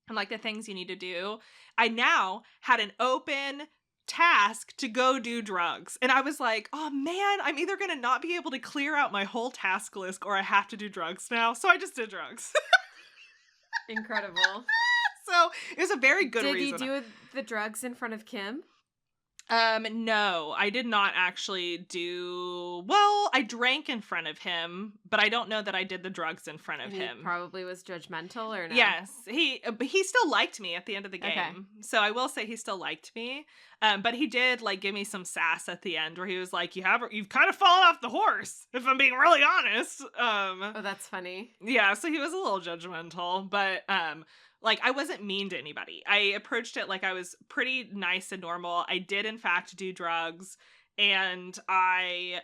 S1: and like the things you need to do. I now had an open task to go do drugs. And I was like, oh man, I'm either going to not be able to clear out my whole task list or I have to do drugs now. So I just did drugs.
S2: Incredible.
S1: So it was a very good reason.
S2: Did you do the drugs in front of Kim?
S1: No, I did not actually do. Well, I drank in front of him, but I don't know that I did the drugs in front of him.
S2: He probably was judgmental, or no?
S1: Yes, he still liked me at the end of the game. Okay. So I will say he still liked me. But he did like give me some sass at the end where he was like, you've kind of fallen off the horse, if I'm being really honest.
S2: Oh, that's funny.
S1: Yeah, so he was a little judgmental, but like, I wasn't mean to anybody. I approached it like I was pretty nice and normal. I did, in fact, do drugs. And I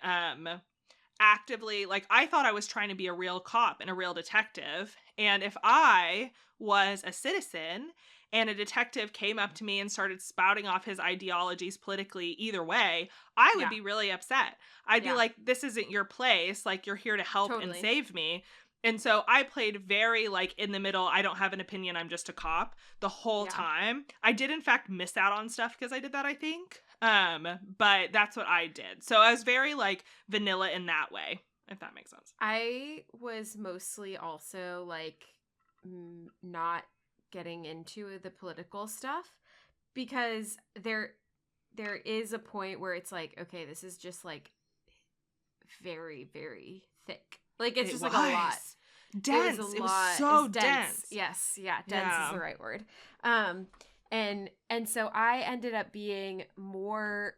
S1: actively, like, I thought I was trying to be a real cop and a real detective. And if I was a citizen and a detective came up to me and started spouting off his ideologies politically either way, I would be really upset. I'd be like, this isn't your place. Like, you're here to help and save me. And so I played very, like, in the middle, I don't have an opinion, I'm just a cop, the whole time. I did, in fact, miss out on stuff because I did that, I think. But that's what I did. So I was very, like, vanilla in that way, if that makes sense.
S2: I was mostly also, like, not getting into the political stuff because there is a point where it's like, okay, this is just, like, very, very thick. Like, it's just like a lot.
S1: Dense. It was so dense.
S2: Yes. Yeah. Dense is the right word. And so I ended up being more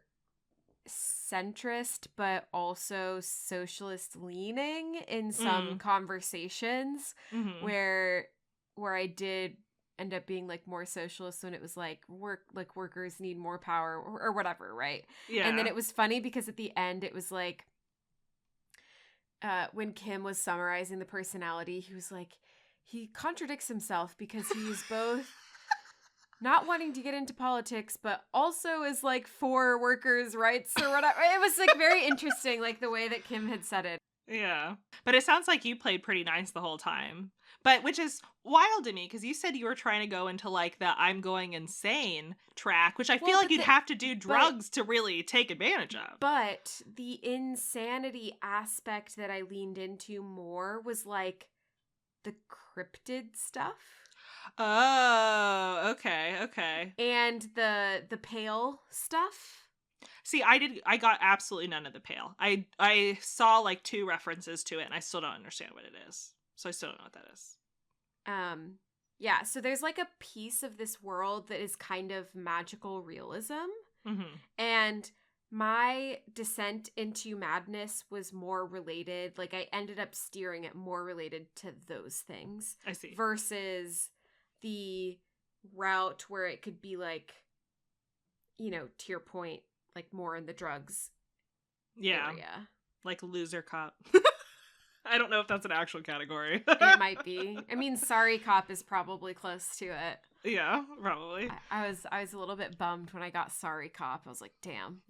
S2: centrist, but also socialist leaning in some conversations where I did end up being like more socialist when it was like workers need more power or whatever. Right. Yeah. And then it was funny because at the end it was like, when Kim was summarizing the personality, he was like, he contradicts himself because he's both not wanting to get into politics, but also is like for workers' rights or whatever. It was like very interesting, like the way that Kim had said it.
S1: Yeah. But it sounds like you played pretty nice the whole time. But which is wild to me because you said you were trying to go into like the I'm going insane track, which I feel like you'd have to do drugs to really take advantage of.
S2: But the insanity aspect that I leaned into more was like the cryptid stuff.
S1: Oh, okay.
S2: And the pale stuff.
S1: See, I got absolutely none of the pale. I saw like 2 references to it and I still don't understand what it is. So I still don't know what that is.
S2: Yeah, so there's like a piece of this world that is kind of magical realism.
S1: Mm-hmm.
S2: And my descent into madness was more related. Like, I ended up steering it more related to those things.
S1: I see.
S2: Versus the route where it could be like, you know, to your point, like more in the drugs area.
S1: Like loser cop. I don't know if that's an actual category.
S2: It might be. I mean, sorry cop is probably close to it.
S1: Yeah, probably.
S2: I was a little bit bummed when I got sorry cop. I was like, damn.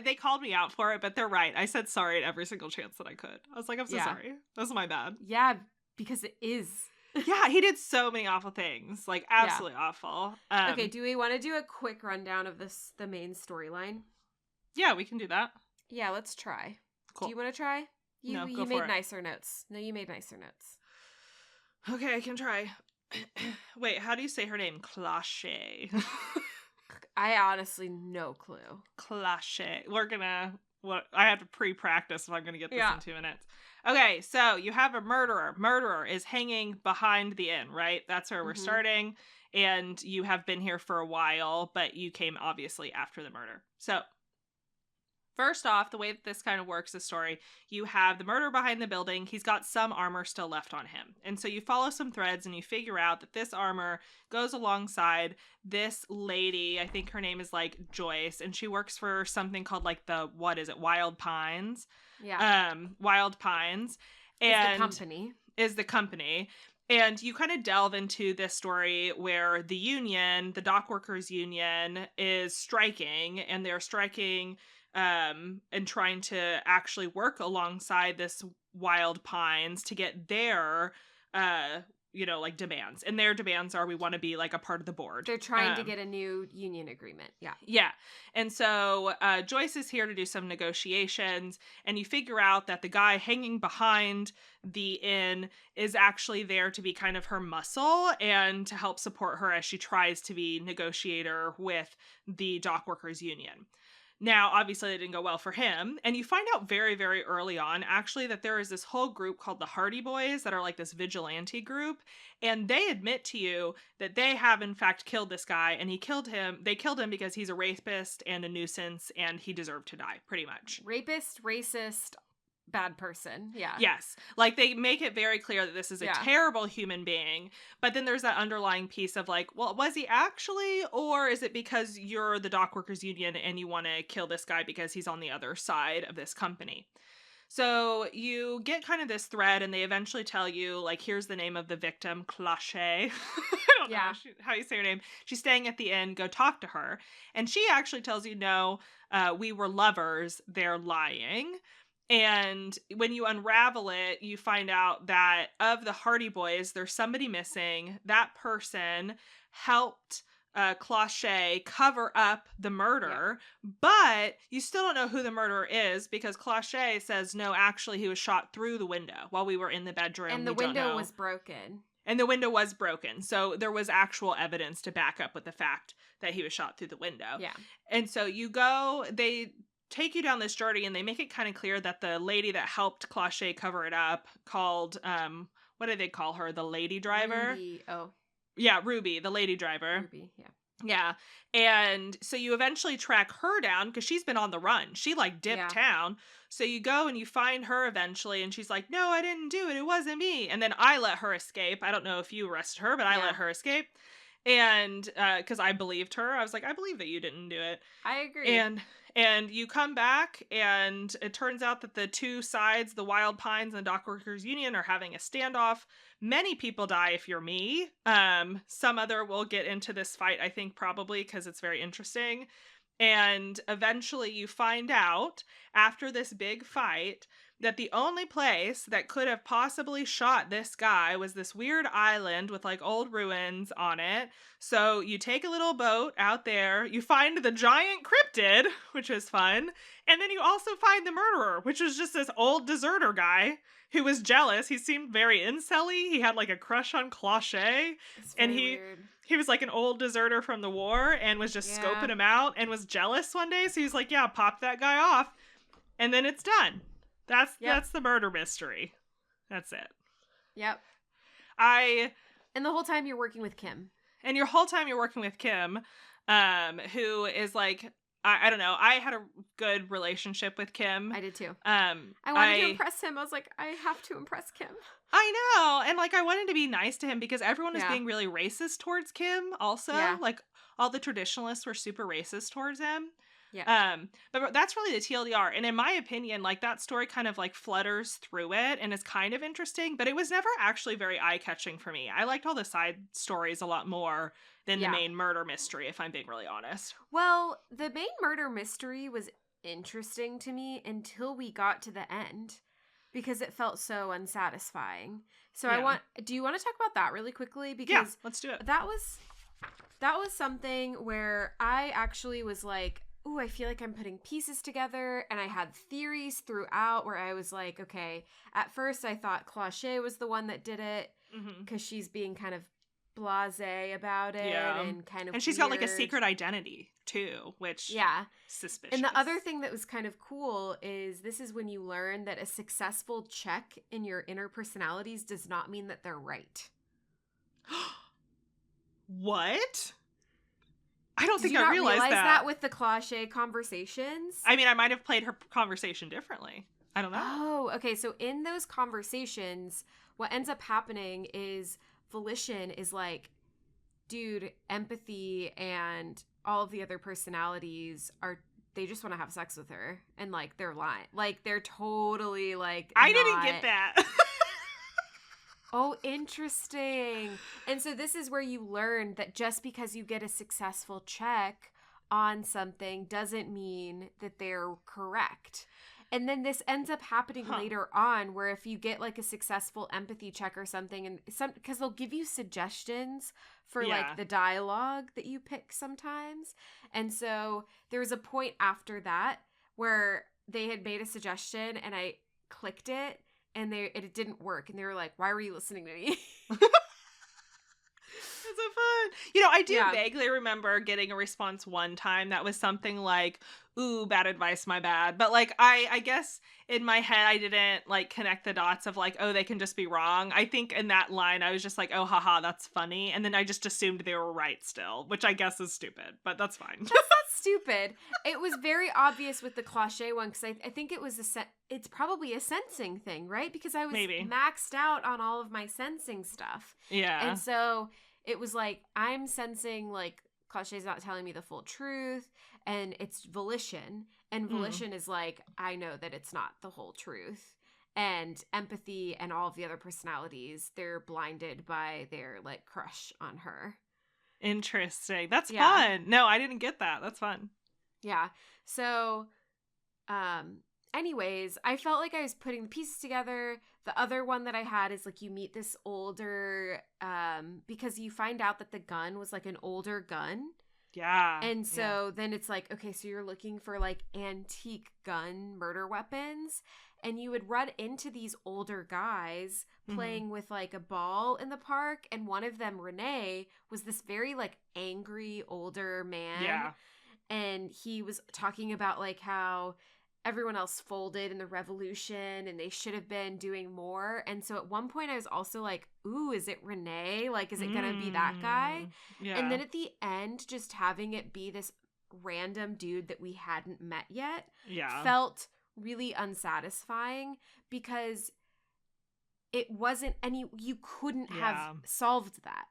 S1: They called me out for it, but they're right. I said sorry at every single chance that I could. I was like, I'm so sorry. That's my bad.
S2: Yeah, because it is.
S1: Yeah, he did so many awful things. Like, absolutely awful.
S2: Okay, do we want to do a quick rundown of the main storyline?
S1: Yeah, we can do that.
S2: Yeah, let's try.
S1: Cool.
S2: Do you want to try?
S1: No,
S2: you
S1: go
S2: made
S1: for it.
S2: nicer notes. No, you made nicer notes.
S1: Okay, I can try. Wait, how do you say her name? Clashe.
S2: I honestly no clue.
S1: Clashe. I have to pre-practice if I'm gonna get this in 2 minutes. Okay, so you have a murderer. Murderer is hanging behind the inn, right? That's where we're starting. And you have been here for a while, but you came obviously after the murder. So first off, the way that this kind of works, the story, you have the murderer behind the building. He's got some armor still left on him. And so you follow some threads and you figure out that this armor goes alongside this lady. I think her name is like Joyce, and she works for something called like Wild Pines.
S2: Yeah.
S1: Wild Pines.
S2: And
S1: is the company. And you kind of delve into this story where the union, the dock workers union, is striking, and they're striking and trying to actually work alongside this Wild Pines to get their like demands. And their demands are, we want to be like a part of the board.
S2: They're trying to get a new union agreement. Yeah.
S1: Yeah. And so Joyce is here to do some negotiations, and you figure out that the guy hanging behind the inn is actually there to be kind of her muscle and to help support her as she tries to be negotiator with the dock workers union. Now, obviously, it didn't go well for him. And you find out very, very early on, actually, that there is this whole group called the Hardy Boys that are like this vigilante group. And they admit to you that they have, in fact, killed this guy. And they killed him because he's a rapist and a nuisance, and he deserved to die, pretty much.
S2: Rapist, racist, bad person. Yeah.
S1: Yes. Like, they make it very clear that this is a terrible human being. But then there's that underlying piece of like, well, was he actually? Or is it because you're the dock workers union and you want to kill this guy because he's on the other side of this company? So you get kind of this thread, and they eventually tell you, like, here's the name of the victim, Clashe. I don't know how you say her name. She's staying at the inn. Go talk to her. And she actually tells you, no, we were lovers. They're lying. And when you unravel it, you find out that of the Hardy Boys, there's somebody missing. That person helped Clashe cover up the murder, but you still don't know who the murderer is, because Clashe says, no, actually, he was shot through the window while we were in the bedroom.
S2: And the window was broken.
S1: And the window was broken. So there was actual evidence to back up with the fact that he was shot through the window.
S2: Yeah.
S1: And so they take you down this journey, and they make it kind of clear that the lady that helped Clashe cover it up, called what do they call her, the lady driver?
S2: Ruby. Oh
S1: yeah, Ruby, the lady driver.
S2: Ruby. Yeah.
S1: And so you eventually track her down, because she's been on the run. She like dipped town. So you go and you find her eventually, and she's like, no, I didn't do it, it wasn't me. And then I let her escape. I don't know if you arrested her, but I let her escape. And because I believed her, I was like, I believe that you didn't do it.
S2: I agree.
S1: And you come back, and it turns out that the two sides, the Wild Pines and the Dock Workers Union, are having a standoff. Many people die if you're me. Some other will get into this fight, I think, probably, because it's very interesting. And eventually you find out, after this big fight, that the only place that could have possibly shot this guy was this weird island with like old ruins on it. So you take a little boat out there, you find the giant cryptid, which was fun, and then you also find the murderer, which was just this old deserter guy who was jealous. He seemed very incel-y. He had like a crush on Clashe, and he was like an old deserter from the war and was just scoping him out and was jealous one day. So he was like, yeah, pop that guy off. And then it's done. That's the murder mystery. That's it.
S2: Yep.
S1: And
S2: the whole time you're working with Kim.
S1: And your whole time you're working with Kim, who is like, I don't know. I had a good relationship with Kim.
S2: I did too. I wanted to impress him. I was like, I have to impress Kim.
S1: I know. And like, I wanted to be nice to him because everyone was being really racist towards Kim also.
S2: Yeah.
S1: Like, all the traditionalists were super racist towards him.
S2: Yeah.
S1: But that's really the TLDR. And in my opinion, like, that story kind of like flutters through it and is kind of interesting, but it was never actually very eye-catching for me. I liked all the side stories a lot more than the main murder mystery, if I'm being really honest.
S2: Well, the main murder mystery was interesting to me until we got to the end because it felt so unsatisfying. So do you want to talk about that really quickly? Because
S1: let's do it.
S2: That was something where I actually was like, ooh, I feel like I'm putting pieces together, and I had theories throughout where I was like, okay, at first I thought Claude was the one that did it because she's being kind of blasé about it and kind of
S1: and she's got like a secret identity too, which suspicious.
S2: And the other thing that was kind of cool is this is when you learn that a successful check in your inner personalities does not mean that they're right.
S1: What? I don't think
S2: I
S1: I realized that
S2: with the Claude conversations.
S1: I mean, I might have played her conversation differently. I don't know.
S2: Oh, okay. So in those conversations, what ends up happening is Volition is like, dude, empathy and all of the other personalities they just want to have sex with her. And like, they're lying. Like, they're totally like,
S1: I didn't get that.
S2: Oh, interesting. And so this is where you learn that just because you get a successful check on something doesn't mean that they're correct. And then this ends up happening later on where if you get like a successful empathy check or something, and because they'll give you suggestions for like the dialogue that you pick sometimes. And so there was a point after that where they had made a suggestion and I clicked it. And it didn't work. And they were like, why were you listening to me?
S1: That's so fun. You know, I do vaguely remember getting a response one time that was something like, ooh, bad advice, my bad. But like, I guess in my head, I didn't like connect the dots of like, oh, they can just be wrong. I think in that line, I was just like, oh, haha, that's funny. And then I just assumed they were right still, which I guess is stupid, but that's fine.
S2: That's not stupid. It was very obvious with the Claude one because I think it was it's probably a sensing thing, right? Because I was maxed out on all of my sensing stuff.
S1: Yeah.
S2: And so it was like, I'm sensing like Claude's not telling me the full truth, and it's Volition. And Volition is like, I know that it's not the whole truth. And empathy and all of the other personalities, they're blinded by their like crush on her.
S1: Interesting. That's fun. No, I didn't get that. That's fun.
S2: Yeah. So, anyways, I felt like I was putting the pieces together. The other one that I had is like you meet this older, because you find out that the gun was like an older gun.
S1: Yeah.
S2: And so then it's like, okay, so you're looking for like antique gun murder weapons. And you would run into these older guys playing with like a ball in the park. And one of them, Renee, was this very like angry older man.
S1: Yeah.
S2: And he was talking about like how everyone else folded in the revolution and they should have been doing more. And so at one point I was also like, ooh, is it Renee? Like, is it going to be that guy?
S1: Yeah.
S2: And then at the end, just having it be this random dude that we hadn't met yet felt really unsatisfying because it wasn't you couldn't have solved that.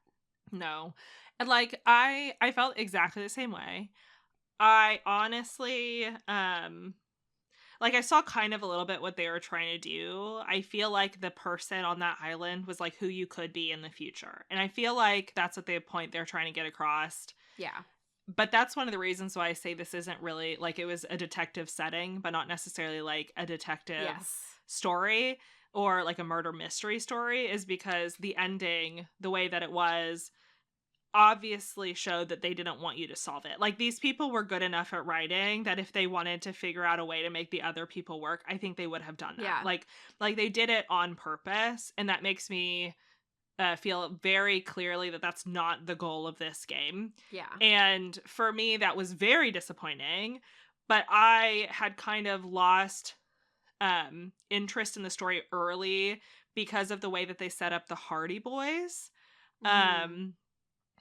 S1: No. And like I felt exactly the same way. I honestly like I saw kind of a little bit what they were trying to do. I feel like the person on that island was like who you could be in the future. And I feel like that's what the point they're trying to get across.
S2: Yeah.
S1: But that's one of the reasons why I say this isn't really like it was a detective setting, but not necessarily like a detective story or like a murder mystery story, is because the ending, the way that it was, obviously showed that they didn't want you to solve it. Like, these people were good enough at writing that if they wanted to figure out a way to make the other people work, I think they would have done that.
S2: Yeah.
S1: Like they did it on purpose, and that makes me feel very clearly that that's not the goal of this game.
S2: Yeah.
S1: And for me, that was very disappointing, but I had kind of lost interest in the story early because of the way that they set up the Hardy Boys.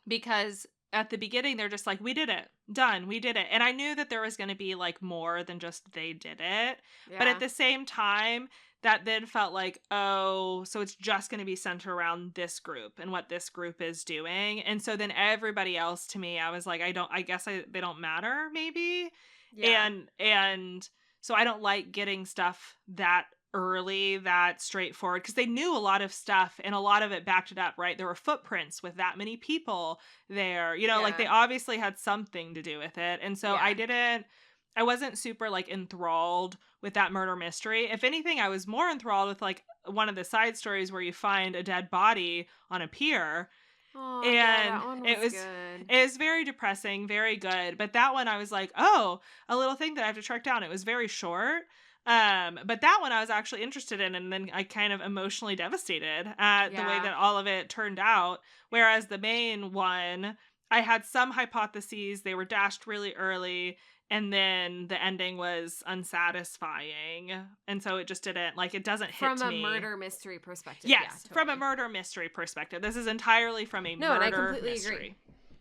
S1: Because at the beginning, they're just like, we did it. Done. We did it. And I knew that there was going to be like more than just they did it.
S2: Yeah.
S1: But at the same time, that then felt like, oh, so it's just going to be centered around this group and what this group is doing. And so then everybody else, to me, I was like, they don't matter, maybe.
S2: Yeah.
S1: And so I don't like getting stuff that early, that straightforward, because they knew a lot of stuff and a lot of it backed it up, right? There were footprints with that many people there, like they obviously had something to do with it. And so I wasn't super like enthralled with that murder mystery. If anything, I was more enthralled with like one of the side stories where you find a dead body on a pier.
S2: Oh,
S1: and
S2: that one was good.
S1: It was very depressing, very good. But that one I was like, oh, a little thing that I have to track down. It was very short. But that one I was actually interested in, and then I kind of emotionally devastated at the way that all of it turned out. Whereas the main one, I had some hypotheses, they were dashed really early, and then the ending was unsatisfying. And so it just didn't, like, it doesn't hit me.
S2: From a murder mystery perspective.
S1: Yes,
S2: yeah, totally.
S1: From a murder mystery perspective. This is entirely from a murder
S2: and I completely
S1: mystery.
S2: Agree.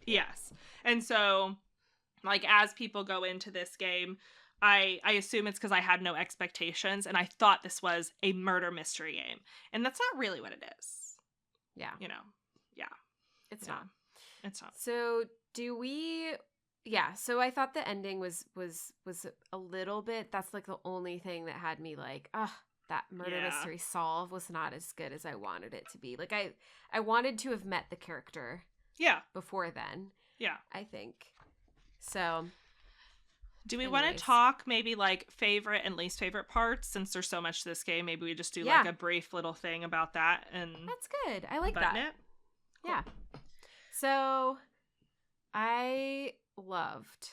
S1: Yes. And so, like, as people go into this game, I assume it's because I had no expectations and I thought this was a murder mystery game. And that's not really what it is.
S2: Yeah.
S1: Yeah.
S2: It's not.
S1: It's not.
S2: So so I thought the ending was a little bit, that's like the only thing that had me like, that murder mystery solve was not as good as I wanted it to be. Like I wanted to have met the character.
S1: Yeah.
S2: Before then.
S1: Yeah.
S2: I think. So
S1: do we want to talk maybe like favorite and least favorite parts, since there's so much to this game? Maybe we just do like a brief little thing about that. And
S2: that's good. I like that.
S1: Cool.
S2: Yeah. So I loved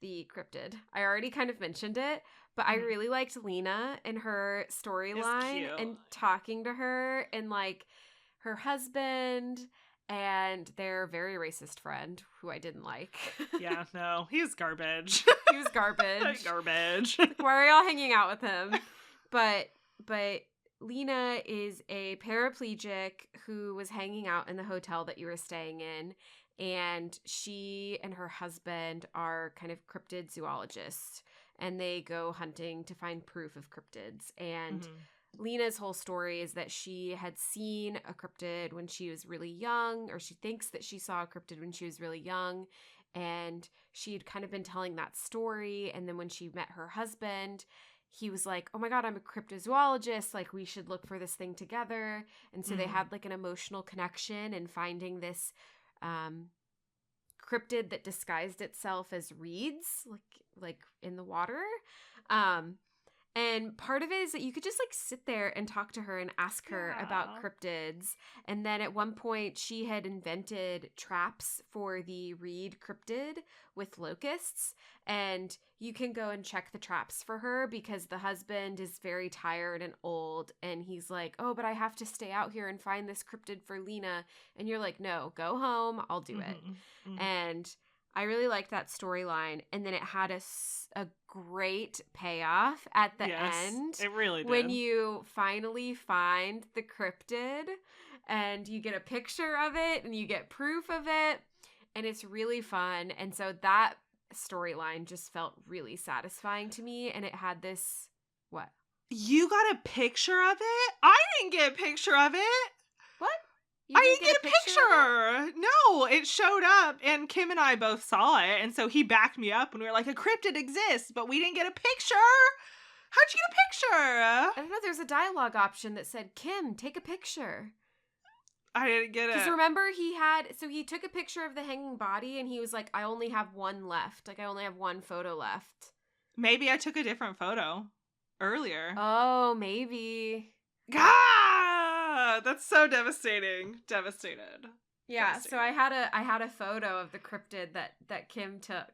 S2: the cryptid. I already kind of mentioned it, but I really liked Lena and her storyline and talking to her and like her husband and their very racist friend, who I didn't like.
S1: Yeah, no, he was garbage.
S2: He was garbage.
S1: Garbage.
S2: Why are y'all hanging out with him? But Lena is a paraplegic who was hanging out in the hotel that you were staying in, and she and her husband are kind of cryptid zoologists, and they go hunting to find proof of cryptids. And Lena's whole story is that she had seen a cryptid when she was really young, or she thinks that she saw a cryptid when she was really young, and she'd kind of been telling that story. And then when she met her husband, he was like, oh my God, I'm a cryptozoologist. Like, we should look for this thing together. And so they had like an emotional connection in finding this cryptid that disguised itself as reeds, like in the water. And part of it is that you could just like sit there and talk to her and ask her about cryptids. And then at one point she had invented traps for the reed cryptid with locusts. And you can go and check the traps for her because the husband is very tired and old. And he's like, oh, but I have to stay out here and find this cryptid for Lena. And you're like, no, go home. I'll do it. And I really liked that storyline. And then it had a great payoff at the end.
S1: It really did.
S2: When you finally find the cryptid and you get a picture of it and you get proof of it. And it's really fun. And so that storyline just felt really satisfying to me. And it had this, what?
S1: You got a picture of it? I didn't get a picture of it.
S2: What?
S1: I didn't get a picture. No, it showed up and Kim and I both saw it. And so he backed me up and we were like, a cryptid exists, but we didn't get a picture. How'd you get a picture?
S2: I don't know. There's a dialogue option that said, Kim, take a picture.
S1: I didn't get it.
S2: Because remember he took a picture of the hanging body and he was like, I only have one left. Like, I only have one photo left.
S1: Maybe I took a different photo earlier.
S2: Oh, maybe.
S1: God, that's so devastating. Devastated.
S2: Yeah, so I had a photo of the cryptid that Kim took.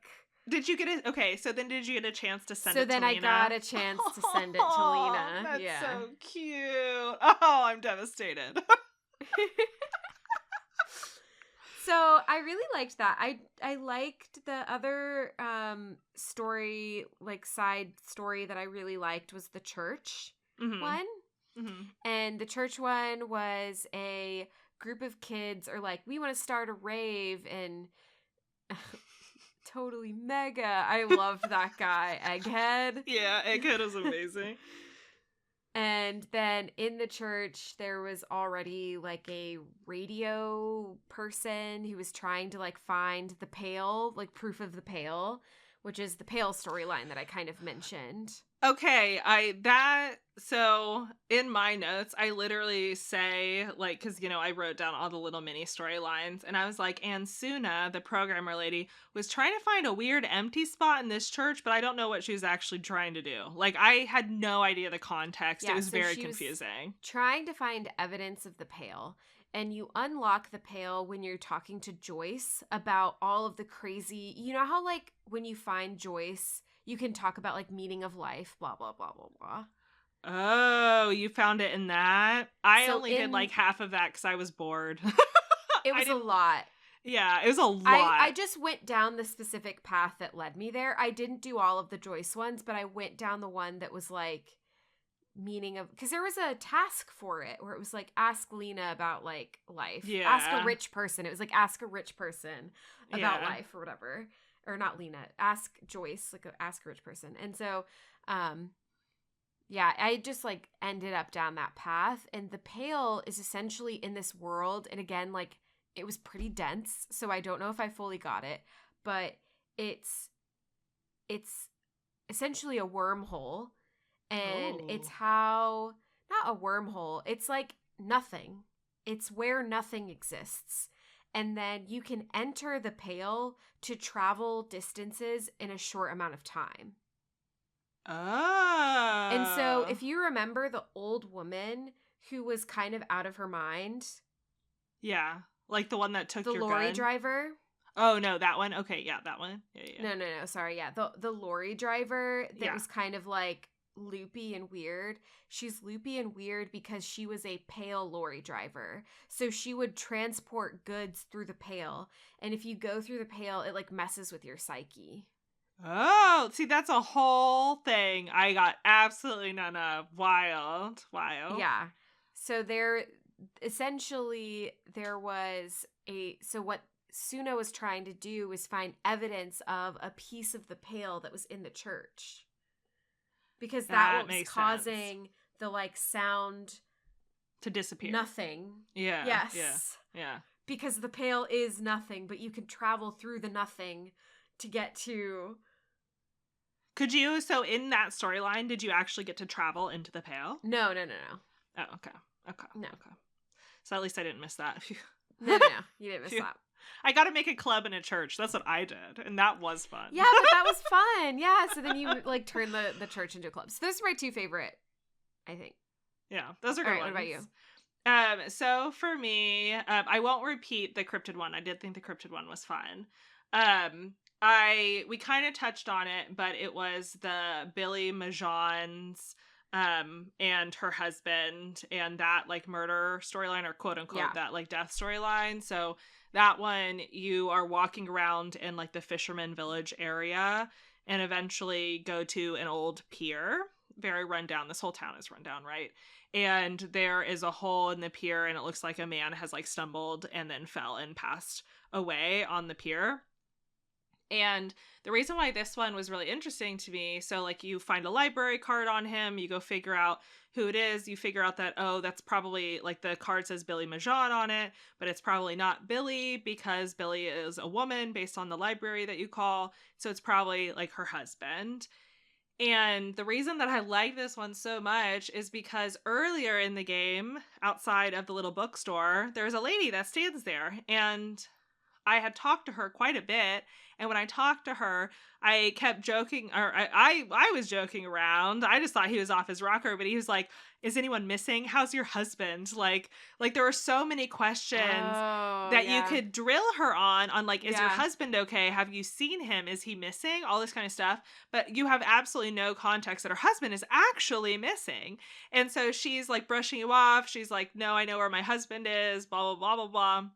S1: Did you get it? Okay, so then did you get a chance to send it to Lena?
S2: So then I got a chance to send it to Lena.
S1: That's so cute. Oh, I'm devastated.
S2: So I really liked that. I liked the other story, like side story that I really liked was the church one. And the church one was a group of kids are like, we want to start a rave, and totally mega. I loved that guy, Egghead.
S1: Yeah, Egghead is amazing.
S2: And then in the church, there was already like a radio person who was trying to like find the Pale, like proof of the Pale, which is the Pale storyline that I kind of mentioned.
S1: Okay, so in my notes, I literally say, like, because, I wrote down all the little mini storylines, and I was like, and Suna, the programmer lady, was trying to find a weird empty spot in this church, but I don't know what she was actually trying to do. Like, I had no idea the context. Yeah, it was very confusing.
S2: Trying to find evidence of the Pale. And you unlock the Pale when you're talking to Joyce about all of the crazy, you know how like when you find Joyce, you can talk about like meaning of life, blah, blah, blah, blah, blah.
S1: Oh, you found it in that? I only did like half of that because I was bored.
S2: It was a lot.
S1: Yeah, it was a lot.
S2: I just went down the specific path that led me there. I didn't do all of the Joyce ones, but I went down the one that was like meaning of, because there was a task for it where it was like ask Lena about like life.
S1: Yeah.
S2: Ask a rich person. It was like ask a rich person about life or whatever. Or not Lena. Ask Joyce, like ask a rich person. And so yeah, I just like ended up down that path, and the Pale is essentially in this world, and again, like it was pretty dense, so I don't know if I fully got it, but it's essentially a wormhole. And it's how, not a wormhole, it's like nothing. It's where nothing exists. And then you can enter the Pale to travel distances in a short amount of time.
S1: Oh.
S2: And so if you remember the old woman who was kind of out of her mind.
S1: Yeah. Like the one that took
S2: the
S1: your
S2: lorry
S1: gun.
S2: driver.
S1: Oh, no, that one? Okay, yeah, that one. Yeah.
S2: No, sorry, yeah. The lorry driver that was kind of like loopy and weird. She's loopy and weird because she was a Pale lorry driver. So she would transport goods through the Pale. And if you go through the Pale, it like messes with your psyche.
S1: Oh, see, that's a whole thing I got absolutely none of. Wild.
S2: Yeah. So there was so what Suna was trying to do was find evidence of a piece of the Pale that was in the church. Because that was causing the like sound
S1: to disappear.
S2: Nothing.
S1: Yeah.
S2: Yes.
S1: Yeah.
S2: Because the Pale is nothing, but you can travel through the nothing to get to.
S1: Could you? So in that storyline, did you actually get to travel into the Pale?
S2: No.
S1: Oh, okay.
S2: No.
S1: Okay. So at least I didn't miss that.
S2: No. You didn't miss that.
S1: I got to make a club in a church. That's what I did. And that was fun.
S2: Yeah, but that was fun. Yeah. So then you like turn the church into a club. So those are my two favorite, I think.
S1: Yeah. Those are good ones.
S2: What about you?
S1: So for me, I won't repeat the cryptid one. I did think the cryptid one was fun. We kind of touched on it, but it was the Billy Majon's and her husband and that like murder storyline, or quote unquote that like death storyline. So that one, you are walking around in like the fisherman village area and eventually go to an old pier, very rundown. This whole town is rundown, right? And there is a hole in the pier, and it looks like a man has like stumbled and then fell and passed away on the pier. And the reason why this one was really interesting to me, so like you find a library card on him, you go figure out who it is, you figure out that, oh, that's probably, like the card says Billy Majon on it, but it's probably not Billy because Billy is a woman based on the library that you call, so it's probably like her husband. And the reason that I like this one so much is because earlier in the game, outside of the little bookstore, there's a lady that stands there, and I had talked to her quite a bit, and when I talked to her, I kept joking, or I was joking around. I just thought he was off his rocker, but he was like, is anyone missing? How's your husband? Like there were so many questions that you could drill her on like, is your husband okay? Have you seen him? Is he missing? All this kind of stuff. But you have absolutely no context that her husband is actually missing. And so she's like brushing you off. She's like, no, I know where my husband is, blah, blah, blah, blah, blah.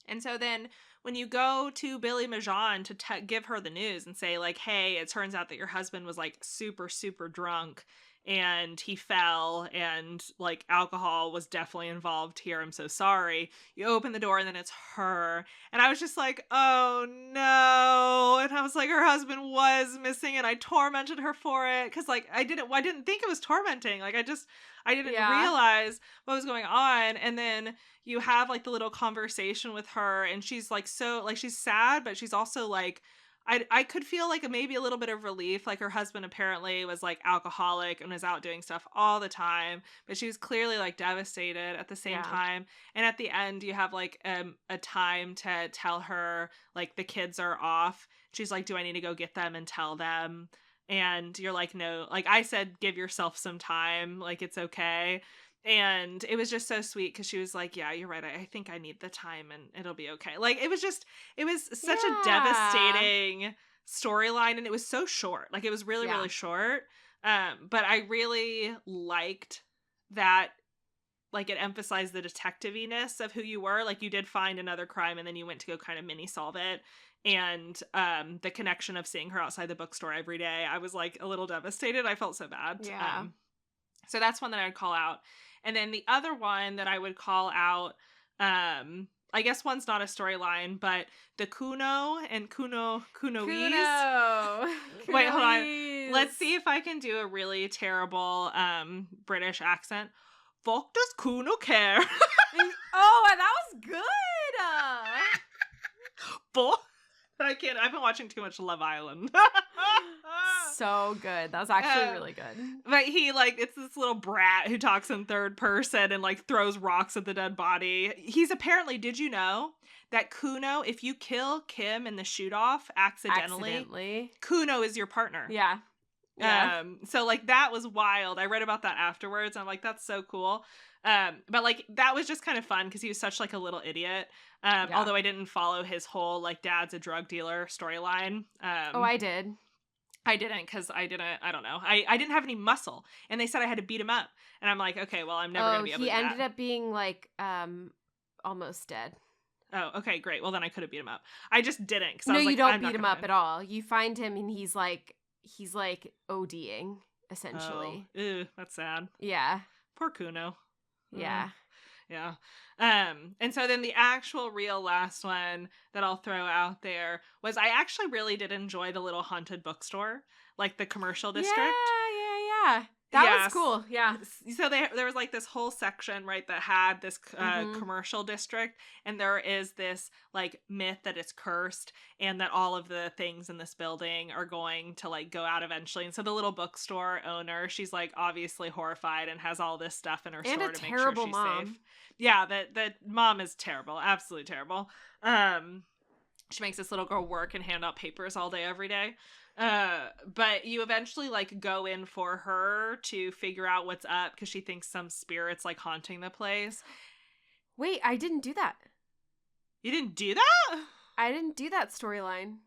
S1: And so then when you go to Billy Majon to give her the news and say like, hey, it turns out that your husband was like super, super drunk and he fell, and like alcohol was definitely involved here. I'm so sorry. You open the door and then it's her. And I was just like, oh no. And I was like, her husband was missing and I tormented her for it. Cause like I didn't think it was tormenting. Like I didn't realize what was going on. And then you have like the little conversation with her and she's like, so like, she's sad, but she's also like, I could feel like maybe a little bit of relief. Like her husband apparently was like alcoholic and was out doing stuff all the time, but she was clearly like devastated at the same time. And at the end, you have like a time to tell her like the kids are off. She's like, do I need to go get them and tell them? And you're like, no, like I said, give yourself some time. Like it's okay. And it was just so sweet because she was like, yeah, you're right. I think I need the time and it'll be okay. Like it was such a devastating storyline and it was so short. Like it was really, really short. But I really liked that, like it emphasized the detective-iness of who you were. Like you did find another crime and then you went to go kind of mini solve it. And the connection of seeing her outside the bookstore every day, I was like a little devastated. I felt so bad.
S2: Yeah.
S1: So that's one that I would call out. And then the other one that I would call out, I guess one's not a storyline, but the Kuno and Kunoese. Wait, hold on. Let's see if I can do a really terrible British accent. Fuck does Kuno care?
S2: Oh, that was good.
S1: But I can't. I've been watching too much Love Island.
S2: So good. That was actually really good.
S1: But he like it's this little brat who talks in third person and like throws rocks at the dead body. He's apparently, did you know that Kuno, if you kill Kim in the shoot off accidentally, Kuno is your partner.
S2: Yeah.
S1: So like that was wild. I read about that afterwards and I'm like, that's so cool. But like that was just kind of fun because he was such like a little idiot. Although I didn't follow his whole like dad's a drug dealer storyline.
S2: I did.
S1: I didn't because I don't know. I didn't have any muscle and they said I had to beat him up. And I'm like, okay, well, I'm never going to be able to do that.
S2: He ended up being like almost dead.
S1: Oh, okay, great. Well, then I could have beat him up. I just didn't.
S2: No, you don't beat him up at all. You find him and he's like ODing, essentially.
S1: Oh, ew, that's sad.
S2: Yeah.
S1: Poor Kuno.
S2: Yeah.
S1: Yeah. And so then the actual real last one that I'll throw out there was I actually really did enjoy the little haunted bookstore, like the commercial district.
S2: Yeah. That was cool. Yeah.
S1: So there was like this whole section, right, that had this commercial district, and there is this like myth that it's cursed and that all of the things in this building are going to like go out eventually. And so the little bookstore owner, she's like obviously horrified and has all this stuff in her store to make sure she's safe. Yeah, that mom is terrible, absolutely terrible. She makes this little girl work and hand out papers all day every day. But you eventually like go in for her to figure out what's up because she thinks some spirit's like haunting the place.
S2: Wait, I didn't do that.
S1: You didn't do that?
S2: I didn't do that storyline.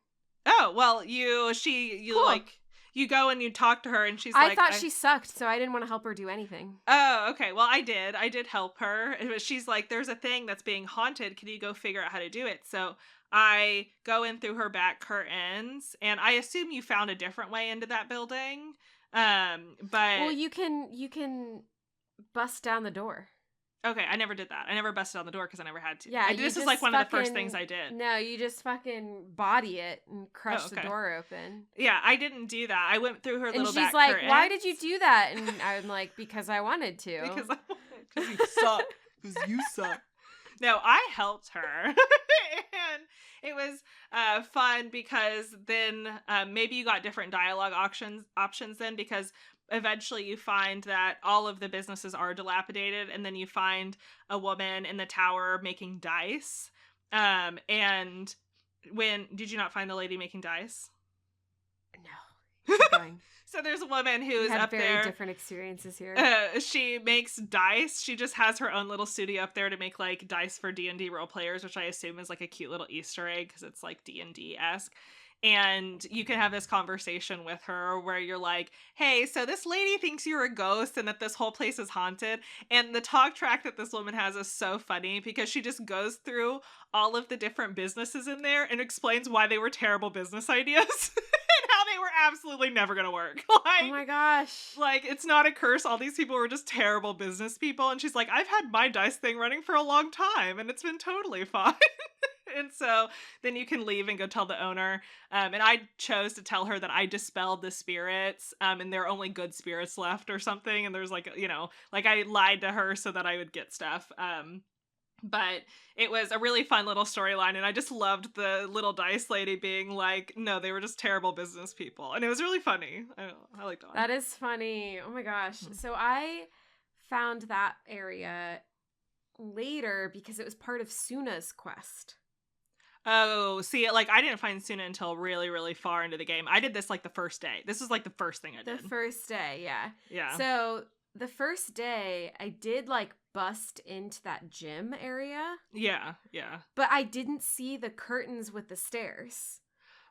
S1: Oh, well, you cool. Like you go and you talk to her and she's like,
S2: I thought she sucked, so I didn't want to help her do anything.
S1: Oh, okay. Well, I did help her. She's like, there's a thing that's being haunted. Can you go figure out how to do it? So I go in through her back curtains, and I assume you found a different way into that building. But
S2: well, you can bust down the door.
S1: Okay, I never did that. I never busted on the door because I never had to.
S2: Yeah,
S1: this is like one of the first things I did.
S2: No, you just fucking body it and crush the door open.
S1: Yeah, I didn't do that. I went through her little back curtains.
S2: And she's like, why did you do that? And I'm like, because I wanted to.
S1: Because you suck. Because you suck. No, I helped her. And it was fun because then maybe you got different dialogue options then, because eventually you find that all of the businesses are dilapidated, and then you find a woman in the tower making dice. And did you not find the lady making dice?
S2: No. Keep going.
S1: So there's a woman who's up there.
S2: Very different experiences here.
S1: She makes dice. She just has her own little studio up there to make like dice for D&D role players, which I assume is like a cute little Easter egg because it's like D&D-esque. And you can have this conversation with her where you're like, hey, so this lady thinks you're a ghost and that this whole place is haunted. And the talk track that this woman has is so funny because she just goes through all of the different businesses in there and explains why they were terrible business ideas and how they were absolutely never going to work.
S2: Oh my gosh.
S1: Like, it's not a curse. All these people were just terrible business people. And she's like, I've had my dice thing running for a long time and it's been totally fine. And so then you can leave and go tell the owner. And I chose to tell her that I dispelled the spirits and there are only good spirits left or something. And there's like, you know, like I lied to her so that I would get stuff. But it was a really fun little storyline, and I just loved the little dice lady being like, no, they were just terrible business people. And it was really funny. I liked that one.
S2: That is funny. Oh my gosh. So I found that area later because it was part of Suna's quest.
S1: Oh, see, like, I didn't find Suna until really, really far into the game. I did this, like, the first day. This was, like, the first thing I did.
S2: The first day, yeah.
S1: Yeah.
S2: So, the first day, I did, like, bust into that gym area.
S1: Yeah.
S2: But I didn't see the curtains with the stairs.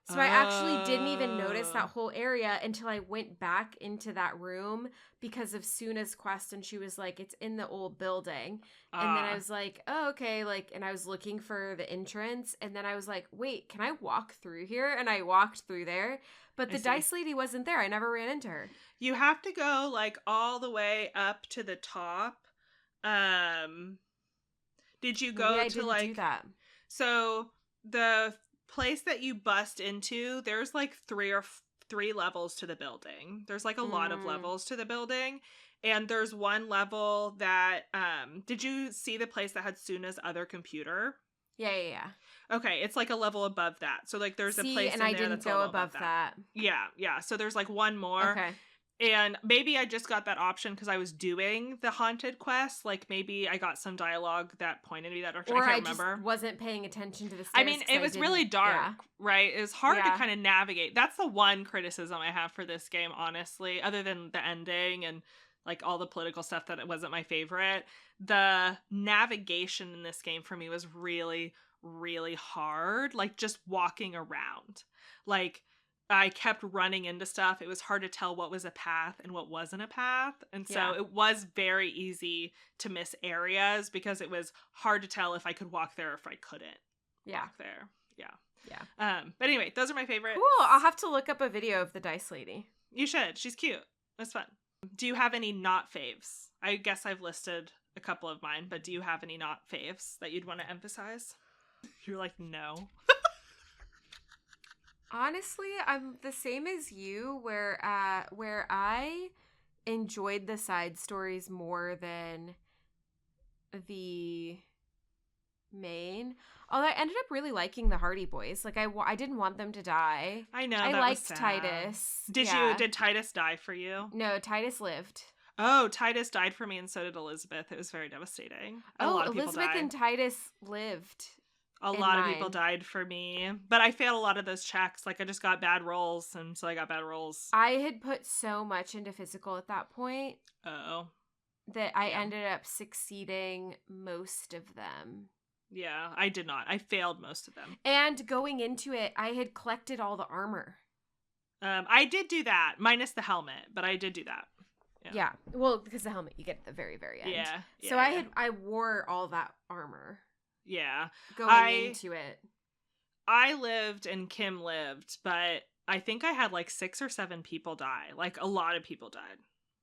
S2: So I actually didn't even notice that whole area until I went back into that room because of Suna's quest, and she was like, it's in the old building. And then I was like, oh, okay, like, and I was looking for the entrance, and then I was like, wait, can I walk through here? And I walked through there, but the dice lady wasn't there. I never ran into her.
S1: You have to go, like, all the way up to the top. Did you go
S2: I
S1: to,
S2: didn't
S1: like...
S2: do that.
S1: So, the place that you bust into, there's like three levels to the building. There's like a lot of levels to the building, and there's one level that did you see the place that had Suna's other computer?
S2: Yeah.
S1: Okay, it's like a level above that. So like there's a place
S2: and
S1: in
S2: I
S1: there
S2: didn't
S1: that's
S2: go above that.
S1: Yeah. So there's like one more.
S2: Okay.
S1: And maybe I just got that option because I was doing the haunted quest. Like, maybe I got some dialogue that pointed me that direction.
S2: Or
S1: I can't remember.
S2: Just wasn't paying attention to the stairs.
S1: I mean, it was really dark, right? It was hard to kind of navigate. That's the one criticism I have for this game, honestly, other than the ending and, like, all the political stuff that it wasn't my favorite. The navigation in this game for me was really, really hard. Like, just walking around. Like, I kept running into stuff. It was hard to tell what was a path and what wasn't a path. And so it was very easy to miss areas because it was hard to tell if I could walk there or if I couldn't walk there. Yeah. But anyway, those are my favorites.
S2: Cool. I'll have to look up a video of the dice lady.
S1: You should. She's cute. That's fun. Do you have any not faves? I guess I've listed a couple of mine, but do you have any not faves that you'd want to emphasize? You're like, no.
S2: Honestly, I'm the same as you, where I enjoyed the side stories more than the main. Although I ended up really liking the Hardy Boys. Like, I didn't want them to die.
S1: I know.
S2: I
S1: that
S2: liked
S1: was sad.
S2: Titus.
S1: Did Titus die for you?
S2: No, Titus lived.
S1: Oh, Titus died for me, and so did Elizabeth. It was very devastating. A lot of people
S2: Elizabeth
S1: died.
S2: and Titus lived.
S1: A lot of people died for me, but I failed a lot of those checks. Like, I just got bad rolls, and so I got bad rolls.
S2: I had put so much into physical at that point.
S1: Oh.
S2: That I ended up succeeding most of them.
S1: Yeah, I did not. I failed most of them.
S2: And going into it, I had collected all the armor.
S1: I did do that, minus the helmet, but I did do that.
S2: Yeah. Well, because the helmet you get at the very, very end.
S1: Yeah.
S2: So I wore all that armor.
S1: Yeah.
S2: Going into it.
S1: I lived and Kim lived, but I think I had like 6 or 7 people die. Like, a lot of people died.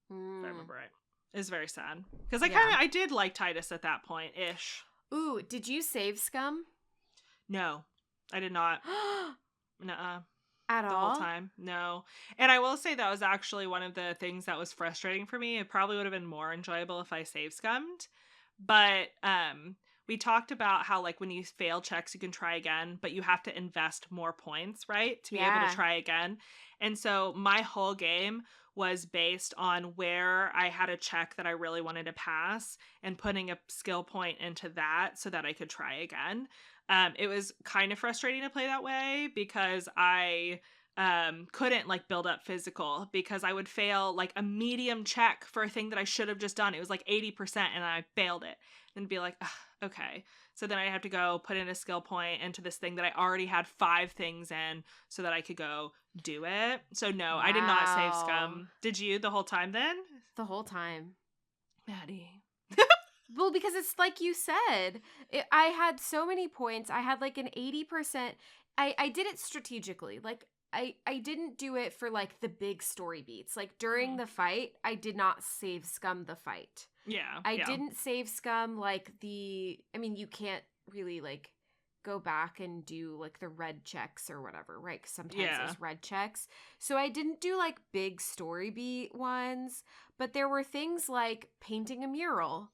S1: If I remember right. It was very sad. Because I did like Titus at that point-ish.
S2: Ooh, did you save Scum?
S1: No, I did not. Nuh-uh.
S2: At all?
S1: The whole time. No. And I will say that was actually one of the things that was frustrating for me. It probably would have been more enjoyable if I save scummed. But we talked about how, like, when you fail checks, you can try again, but you have to invest more points, right? To be able to try again. And so my whole game was based on where I had a check that I really wanted to pass and putting a skill point into that so that I could try again. It was kind of frustrating to play that way because I couldn't, like, build up physical because I would fail, like, a medium check for a thing that I should have just done. It was like 80% and I failed it. And be like, okay. So then I have to go put in a skill point into this thing that I already had 5 things in so that I could go do it. So no, I did not save scum. Did you the whole time then?
S2: The whole time.
S1: Maddie.
S2: Well, because it's like you said, I had so many points. I had like an 80%. I did it strategically. Like, I didn't do it for like the big story beats. Like during the fight, I did not save scum the fight.
S1: Yeah.
S2: I didn't save scum like I mean, you can't really like go back and do like the red checks or whatever, right? 'Cause sometimes there's red checks. So I didn't do like big story beat ones, but there were things like painting a mural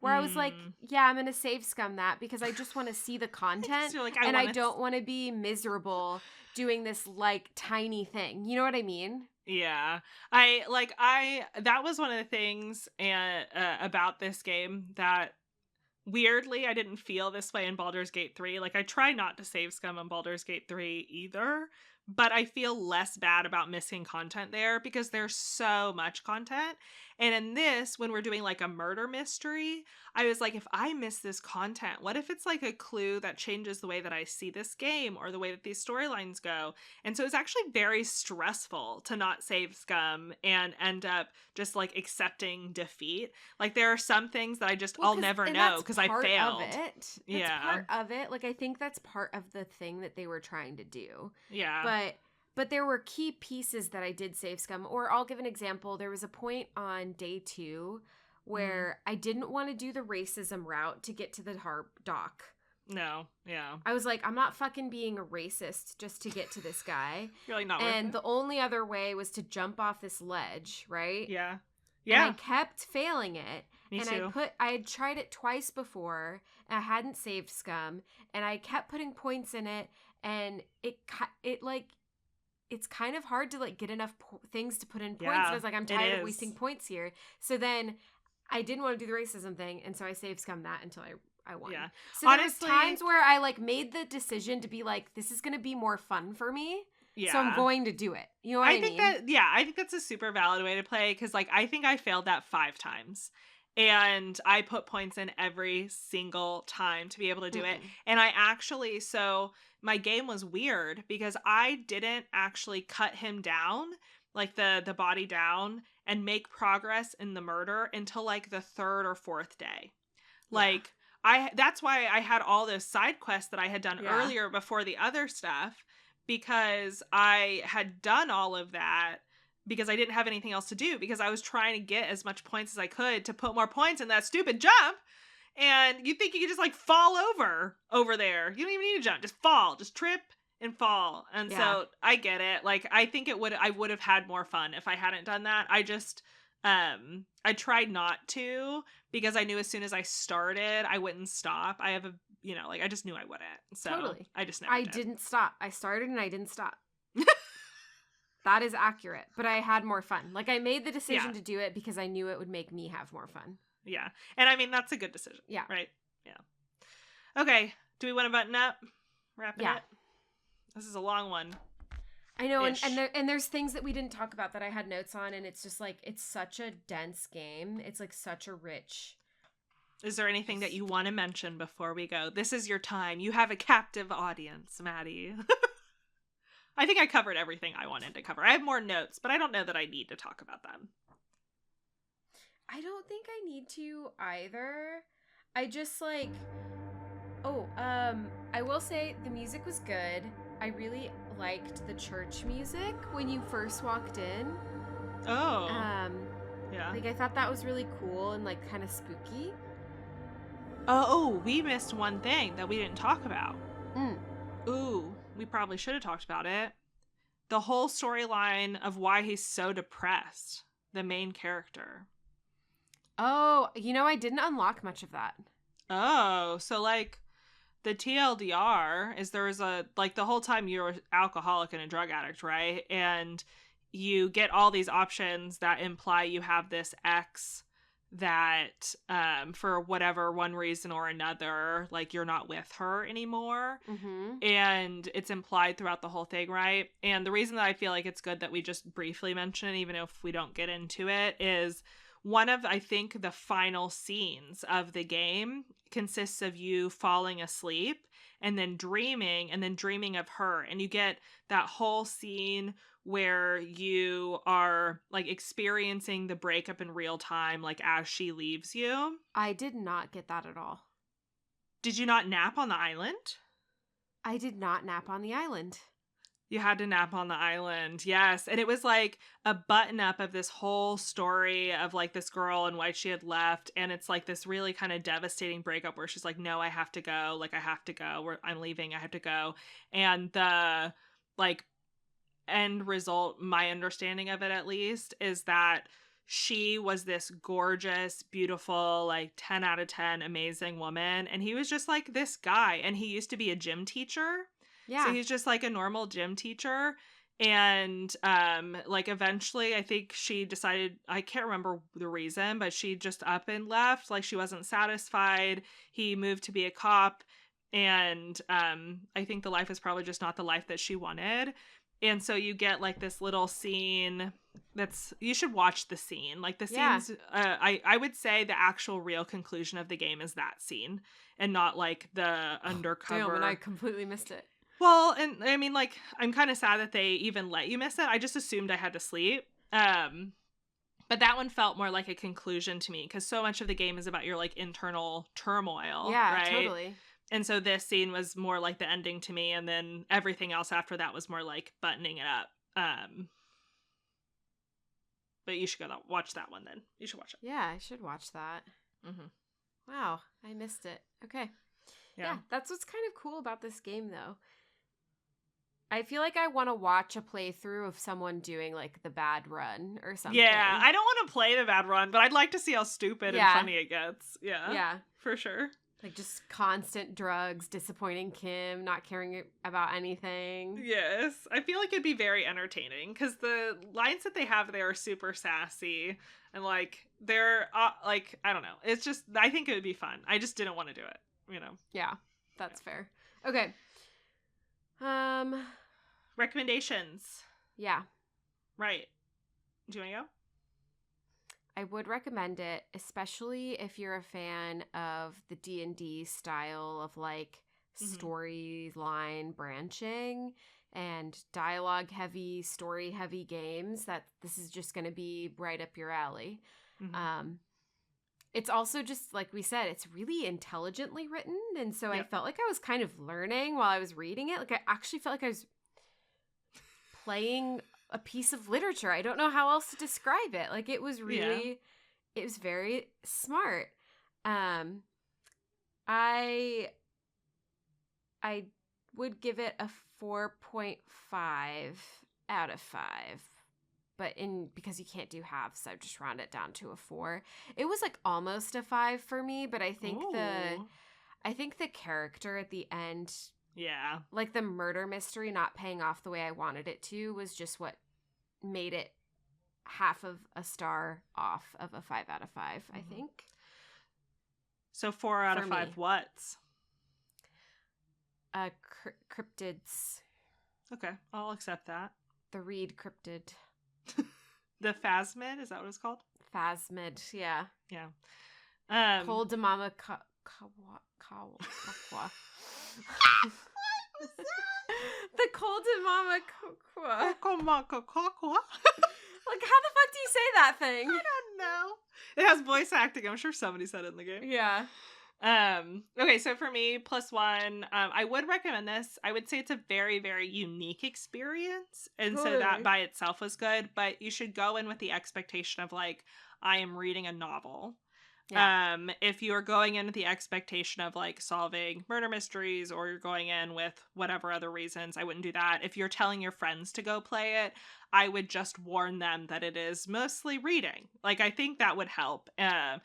S2: where I was like, yeah, I'm going to save scum that because I just want to see the content
S1: so like,
S2: I don't want to be miserable doing this like tiny thing. You know what I mean?
S1: Yeah. That was one of the things about this game that weirdly I didn't feel this way in Baldur's Gate 3. Like I try not to save scum on Baldur's Gate 3 either, but I feel less bad about missing content there because there's so much content. And in this, when we're doing like a murder mystery, I was like, if I miss this content, what if it's like a clue that changes the way that I see this game or the way that these storylines go? And so it's actually very stressful to not save scum and end up just like accepting defeat. Like there are some things that I'll never know because I failed.
S2: That's part of it. Like I think that's part of the thing that they were trying to do.
S1: Yeah.
S2: But there were key pieces that I did save scum. Or I'll give an example. There was a point on day 2 where I didn't want to do the racism route to get to the dock.
S1: No, yeah.
S2: I was like, I'm not fucking being a racist just to get to this guy.
S1: You're like, not
S2: and the only other way was to jump off this ledge, right?
S1: Yeah.
S2: Yeah. And I kept failing it.
S1: Me too.
S2: I had tried it twice before, and I hadn't saved scum, and I kept putting points in it, and it's kind of hard to like get enough things to put in points. And I was like, I'm tired of wasting points here. So then I didn't want to do the racism thing, and so I saved scum that until I won. Yeah. So honestly, there was times where I like made the decision to be like, this is going to be more fun for me. Yeah. So I'm going to do it. You know what I mean?
S1: I think that's a super valid way to play because like I think I failed that 5 times. And I put points in every single time to be able to do it. And so my game was weird because I didn't actually cut him down, like the body down, and make progress in the murder until like the 3rd or 4th day. Like that's why I had all those side quests that I had done earlier before the other stuff, because I had done all of that because I didn't have anything else to do, because I was trying to get as much points as I could to put more points in that stupid jump. And you think you could just like fall over there. You don't even need to jump. Just fall. Just trip and fall. And so I get it. Like I think I would have had more fun if I hadn't done that. I just I tried not to because I knew as soon as I started, I wouldn't stop. I have I just knew I wouldn't. So totally. I just never did.
S2: Didn't stop. I started and I didn't stop. That is accurate, but I had more fun. Like I made the decision to do it because I knew it would make me have more fun.
S1: Yeah. And I mean, that's a good decision. Yeah. Right? Yeah. Okay. Do we want to button up? Wrapping it? This is a long one.
S2: I know. And there's things that we didn't talk about that I had notes on. And it's just like, it's such a dense game. It's like such a rich.
S1: Is there anything that you want to mention before we go? This is your time. You have a captive audience, Maddie. I think I covered everything I wanted to cover. I have more notes, but I don't know that I need to talk about them.
S2: I don't think I need to either. I just like, I will say the music was good. I really liked the church music when you first walked in.
S1: Oh. Yeah.
S2: Like I thought that was really cool and like kind of spooky.
S1: Oh, we missed one thing that we didn't talk about. Ooh, we probably should have talked about it. The whole storyline of why he's so depressed, the main character.
S2: Oh, I didn't unlock much of that.
S1: Oh, so like the TLDR is there was the whole time you're an alcoholic and a drug addict, right? And you get all these options that imply you have this ex that for whatever one reason or another, like you're not with her anymore. And it's implied throughout the whole thing, right? And the reason that I feel like it's good that we just briefly mention it, even if we don't get into it, is one of, I think, the final scenes of the game consists of you falling asleep and then dreaming of her. And you get that whole scene where you are like experiencing the breakup in real time, like as she leaves you.
S2: I did not get that at all.
S1: Did you not nap on the island?
S2: I did not nap on the island.
S1: You had to nap on the island. Yes. And it was like a button up of this whole story of like this girl and why she had left. And it's like this really kind of devastating breakup where she's like, no, I have to go. Like, I have to go. I'm leaving. I have to go. And the like end result, my understanding of it at least, is that she was this gorgeous, beautiful, like 10 out of 10 amazing woman. And he was just like this guy. And he used to be a gym teacher. So
S2: Yeah.
S1: he's just like a normal gym teacher. And like eventually I think she decided, I can't remember the reason, but she just up and left. Like she wasn't satisfied. He moved to be a cop. And I think the life is probably just not the life that she wanted. And so you get like this little scene that's, you should watch the scene. Like the scenes, I would say the actual real conclusion of the game is that scene and not like the undercover.
S2: Damn, and I completely missed it.
S1: Well, and I mean, like, I'm kind of sad that they even let you miss it. I just assumed I had to sleep. But that one felt more like a conclusion to me because so much of the game is about your like internal turmoil.
S2: Yeah,
S1: right?
S2: Totally.
S1: And so this scene was more like the ending to me, and then everything else after that was more like buttoning it up. But you should go watch that one then. You should watch it.
S2: Yeah, I should watch that.
S1: Mm-hmm.
S2: Wow, I missed it. Okay. Yeah, that's what's kind of cool about this game, though. I feel like I want to watch a playthrough of someone doing like the bad run or something.
S1: Yeah, I don't want to play the bad run, but I'd like to see how stupid and funny it gets. Yeah.
S2: Yeah.
S1: For sure.
S2: Like just constant drugs, disappointing Kim, not caring about anything.
S1: Yes. I feel like it'd be very entertaining because the lines that they have there are super sassy and like they're like, I don't know. It's just, I think it would be fun. I just didn't want to do it, you know?
S2: Yeah, that's fair. Okay.
S1: Recommendations.
S2: Yeah.
S1: Right. Do you want to go?
S2: I would recommend it, especially if you're a fan of the D&D style of like storyline branching and dialogue heavy, story heavy games. That this is just going to be right up your alley. Mm-hmm. It's also just like we said, it's really intelligently written, and so I felt like I was kind of learning while I was reading it. Like I actually felt like I was playing a piece of literature. I don't know how else to describe it. Like it was really, it was very smart. I would give it a 4.5 out of 5, but because you can't do halves, so I just round it down to a 4. It was like almost a 5 for me, but I think the character at the end, like the murder mystery not paying off the way I wanted it to, was just what made it half of a star off of a 5 out of 5, I think.
S1: So 4 out of 5 what's?
S2: Cryptids.
S1: Okay, I'll accept that.
S2: The Reed cryptid.
S1: The phasmid, is that what it's called?
S2: Phasmid, yeah.
S1: Yeah.
S2: Cold de Mama Kakwa. The Cold de Mama Kakwa. Like, how the fuck do you say that thing?
S1: I don't know. It has voice acting. I'm sure somebody said it in the game.
S2: Yeah.
S1: Okay, so for me, +1, I would recommend this. I would say it's a very, very unique experience. And so that by itself was good, but you should go in with the expectation of like, I am reading a novel. Yeah. If you're going in with the expectation of like solving murder mysteries, or you're going in with whatever other reasons, I wouldn't do that. If you're telling your friends to go play it, I would just warn them that it is mostly reading. Like, I think that would help. But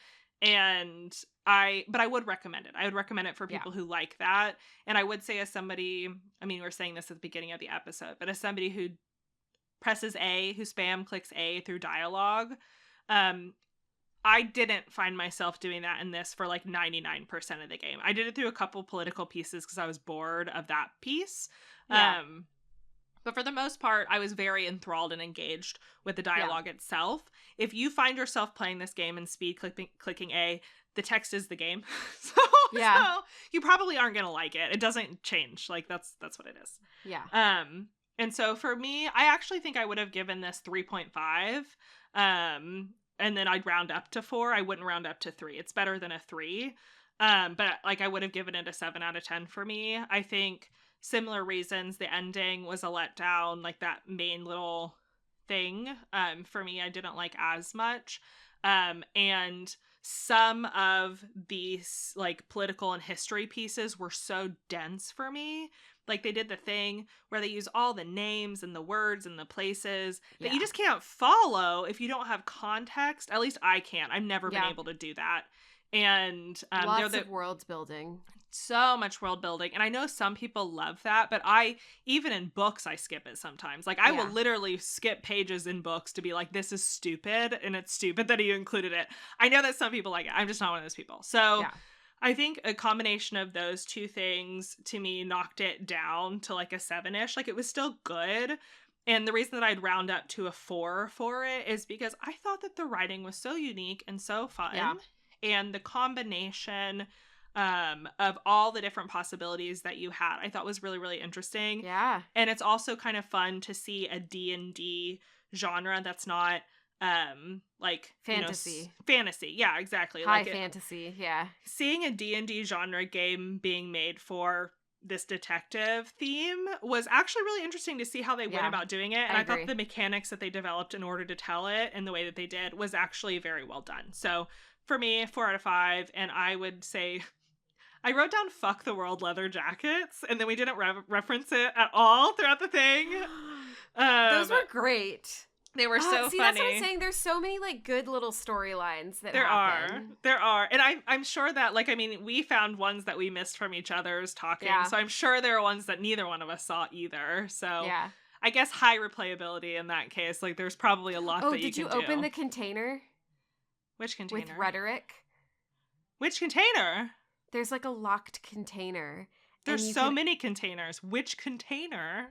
S1: I would recommend it. I would recommend it for people who like that. And I would say, as somebody, I mean, we're saying this at the beginning of the episode, but as somebody who presses A, who spam clicks A through dialogue, I didn't find myself doing that in this for like 99% of the game. I did it through a couple political pieces because I was bored of that piece. Yeah. But for the most part, I was very enthralled and engaged with the dialogue itself. If you find yourself playing this game and speed clicking A, the text is the game. So you probably aren't going to like it. It doesn't change. Like, that's what it is.
S2: Yeah.
S1: And so for me, I actually think I would have given this 3.5. And then I'd round up to 4. I wouldn't round up to 3. It's better than a 3. But like, I would have given it a 7 out of 10 for me. I think similar reasons. The ending was a letdown, like that main little thing. For me, I didn't like as much. And some of these like political and history pieces were so dense for me. Like they did the thing where they use all the names and the words and the places that you just can't follow if you don't have context. At least I can't. I've never been able to do that. And
S2: lots of world building.
S1: So much world building. And I know some people love that, but even in books, I skip it sometimes. Like I will literally skip pages in books to be like, this is stupid. And it's stupid that you included it. I know that some people like it. I'm just not one of those people. So I think a combination of those two things to me knocked it down to like a 7-ish. Like it was still good. And the reason that I'd round up to a 4 for it is because I thought that the writing was so unique and so fun. Yeah. And the combination of all the different possibilities that you had, I thought was really, really interesting.
S2: Yeah.
S1: And it's also kind of fun to see a D&D genre that's not like
S2: fantasy.
S1: Fantasy. Yeah, exactly.
S2: High fantasy. Yeah.
S1: Seeing a D&D genre game being made for this detective theme was actually really interesting to see how they went about doing it. And I thought the mechanics that they developed in order to tell it and the way that they did was actually very well done. So for me, 4 out of 5. And I would say I wrote down "fuck the world" leather jackets, and then we didn't reference it at all throughout the thing.
S2: Those were great.
S1: They were so funny.
S2: That's what I'm saying. There's so many like good little storylines that
S1: there are, and I'm sure that like we found ones that we missed from each other's talking, so I'm sure there are ones that neither one of us saw either. So
S2: yeah,
S1: I guess high replayability in that case. Like there's probably a lot that you can do.
S2: Oh, did you open the container?
S1: Which container?
S2: With rhetoric.
S1: Which container?
S2: There's like a locked container.
S1: There's so many containers. Which container?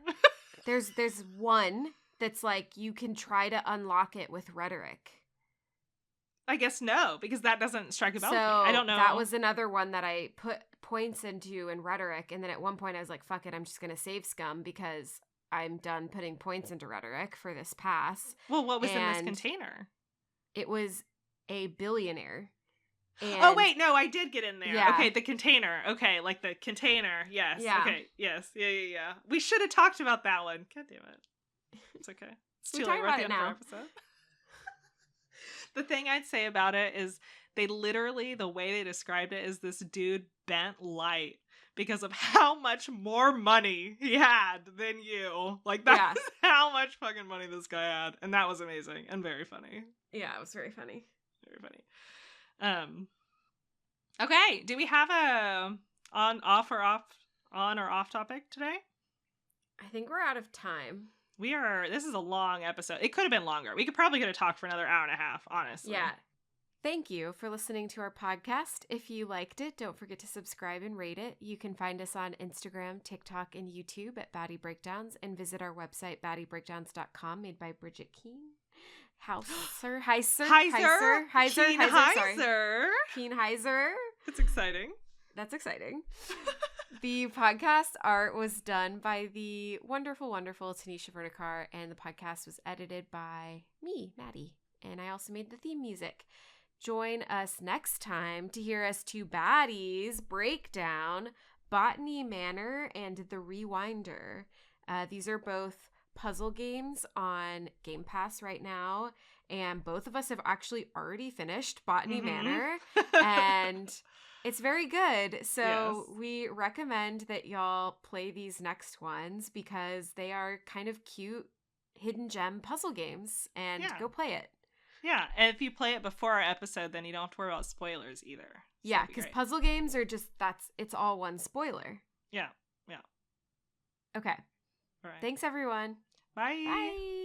S2: There's one that's like you can try to unlock it with rhetoric.
S1: I guess no, because that doesn't strike a bell with me. I don't know.
S2: That was another one that I put points into in rhetoric, and then at one point I was like, fuck it, I'm just going to save scum because I'm done putting points into rhetoric for this pass.
S1: Well, what was in this container?
S2: It was a billionaire.
S1: Oh, wait, no, I did get in there. Yeah. Okay, the container. Okay, like the container. Yes. Yeah. Okay, yes. Yeah. We should have talked about that one. God damn it. It's okay. It's too late. We're at the end of our episode. The thing I'd say about it is they literally, the way they described it is this dude bent light because of how much more money he had than you. Like, that's how much fucking money this guy had. And that was amazing and very funny.
S2: Yeah, it was very funny.
S1: Very funny. Okay, do we have a on or off topic today?
S2: I think we're out of time.
S1: This is a long episode. It could have been longer. We could have talked for another hour and a half, honestly.
S2: Yeah. Thank you for listening to our podcast. If you liked it, don't forget to subscribe and rate it. You can find us on Instagram, TikTok, and YouTube at Baddy Breakdowns, and visit our website, baddybreakdowns.com, made by Bridget Keene. Heiser.
S1: It's exciting.
S2: That's exciting. The podcast art was done by the wonderful, wonderful Tanisha Vernikar, and the podcast was edited by me, Maddie. And I also made the theme music. Join us next time to hear us two baddies break down Botany Manor and The Rewinder. These are both puzzle games on Game Pass right now, and both of us have actually already finished Botany Manor, and it's very good. So we recommend that y'all play these next ones because they are kind of cute hidden gem puzzle games, and go play it.
S1: Yeah, and if you play it before our episode, then you don't have to worry about spoilers either. So
S2: yeah, because puzzle games are just, it's all one spoiler.
S1: Yeah.
S2: Okay.
S1: All right.
S2: Thanks, everyone.
S1: Bye.
S2: Bye.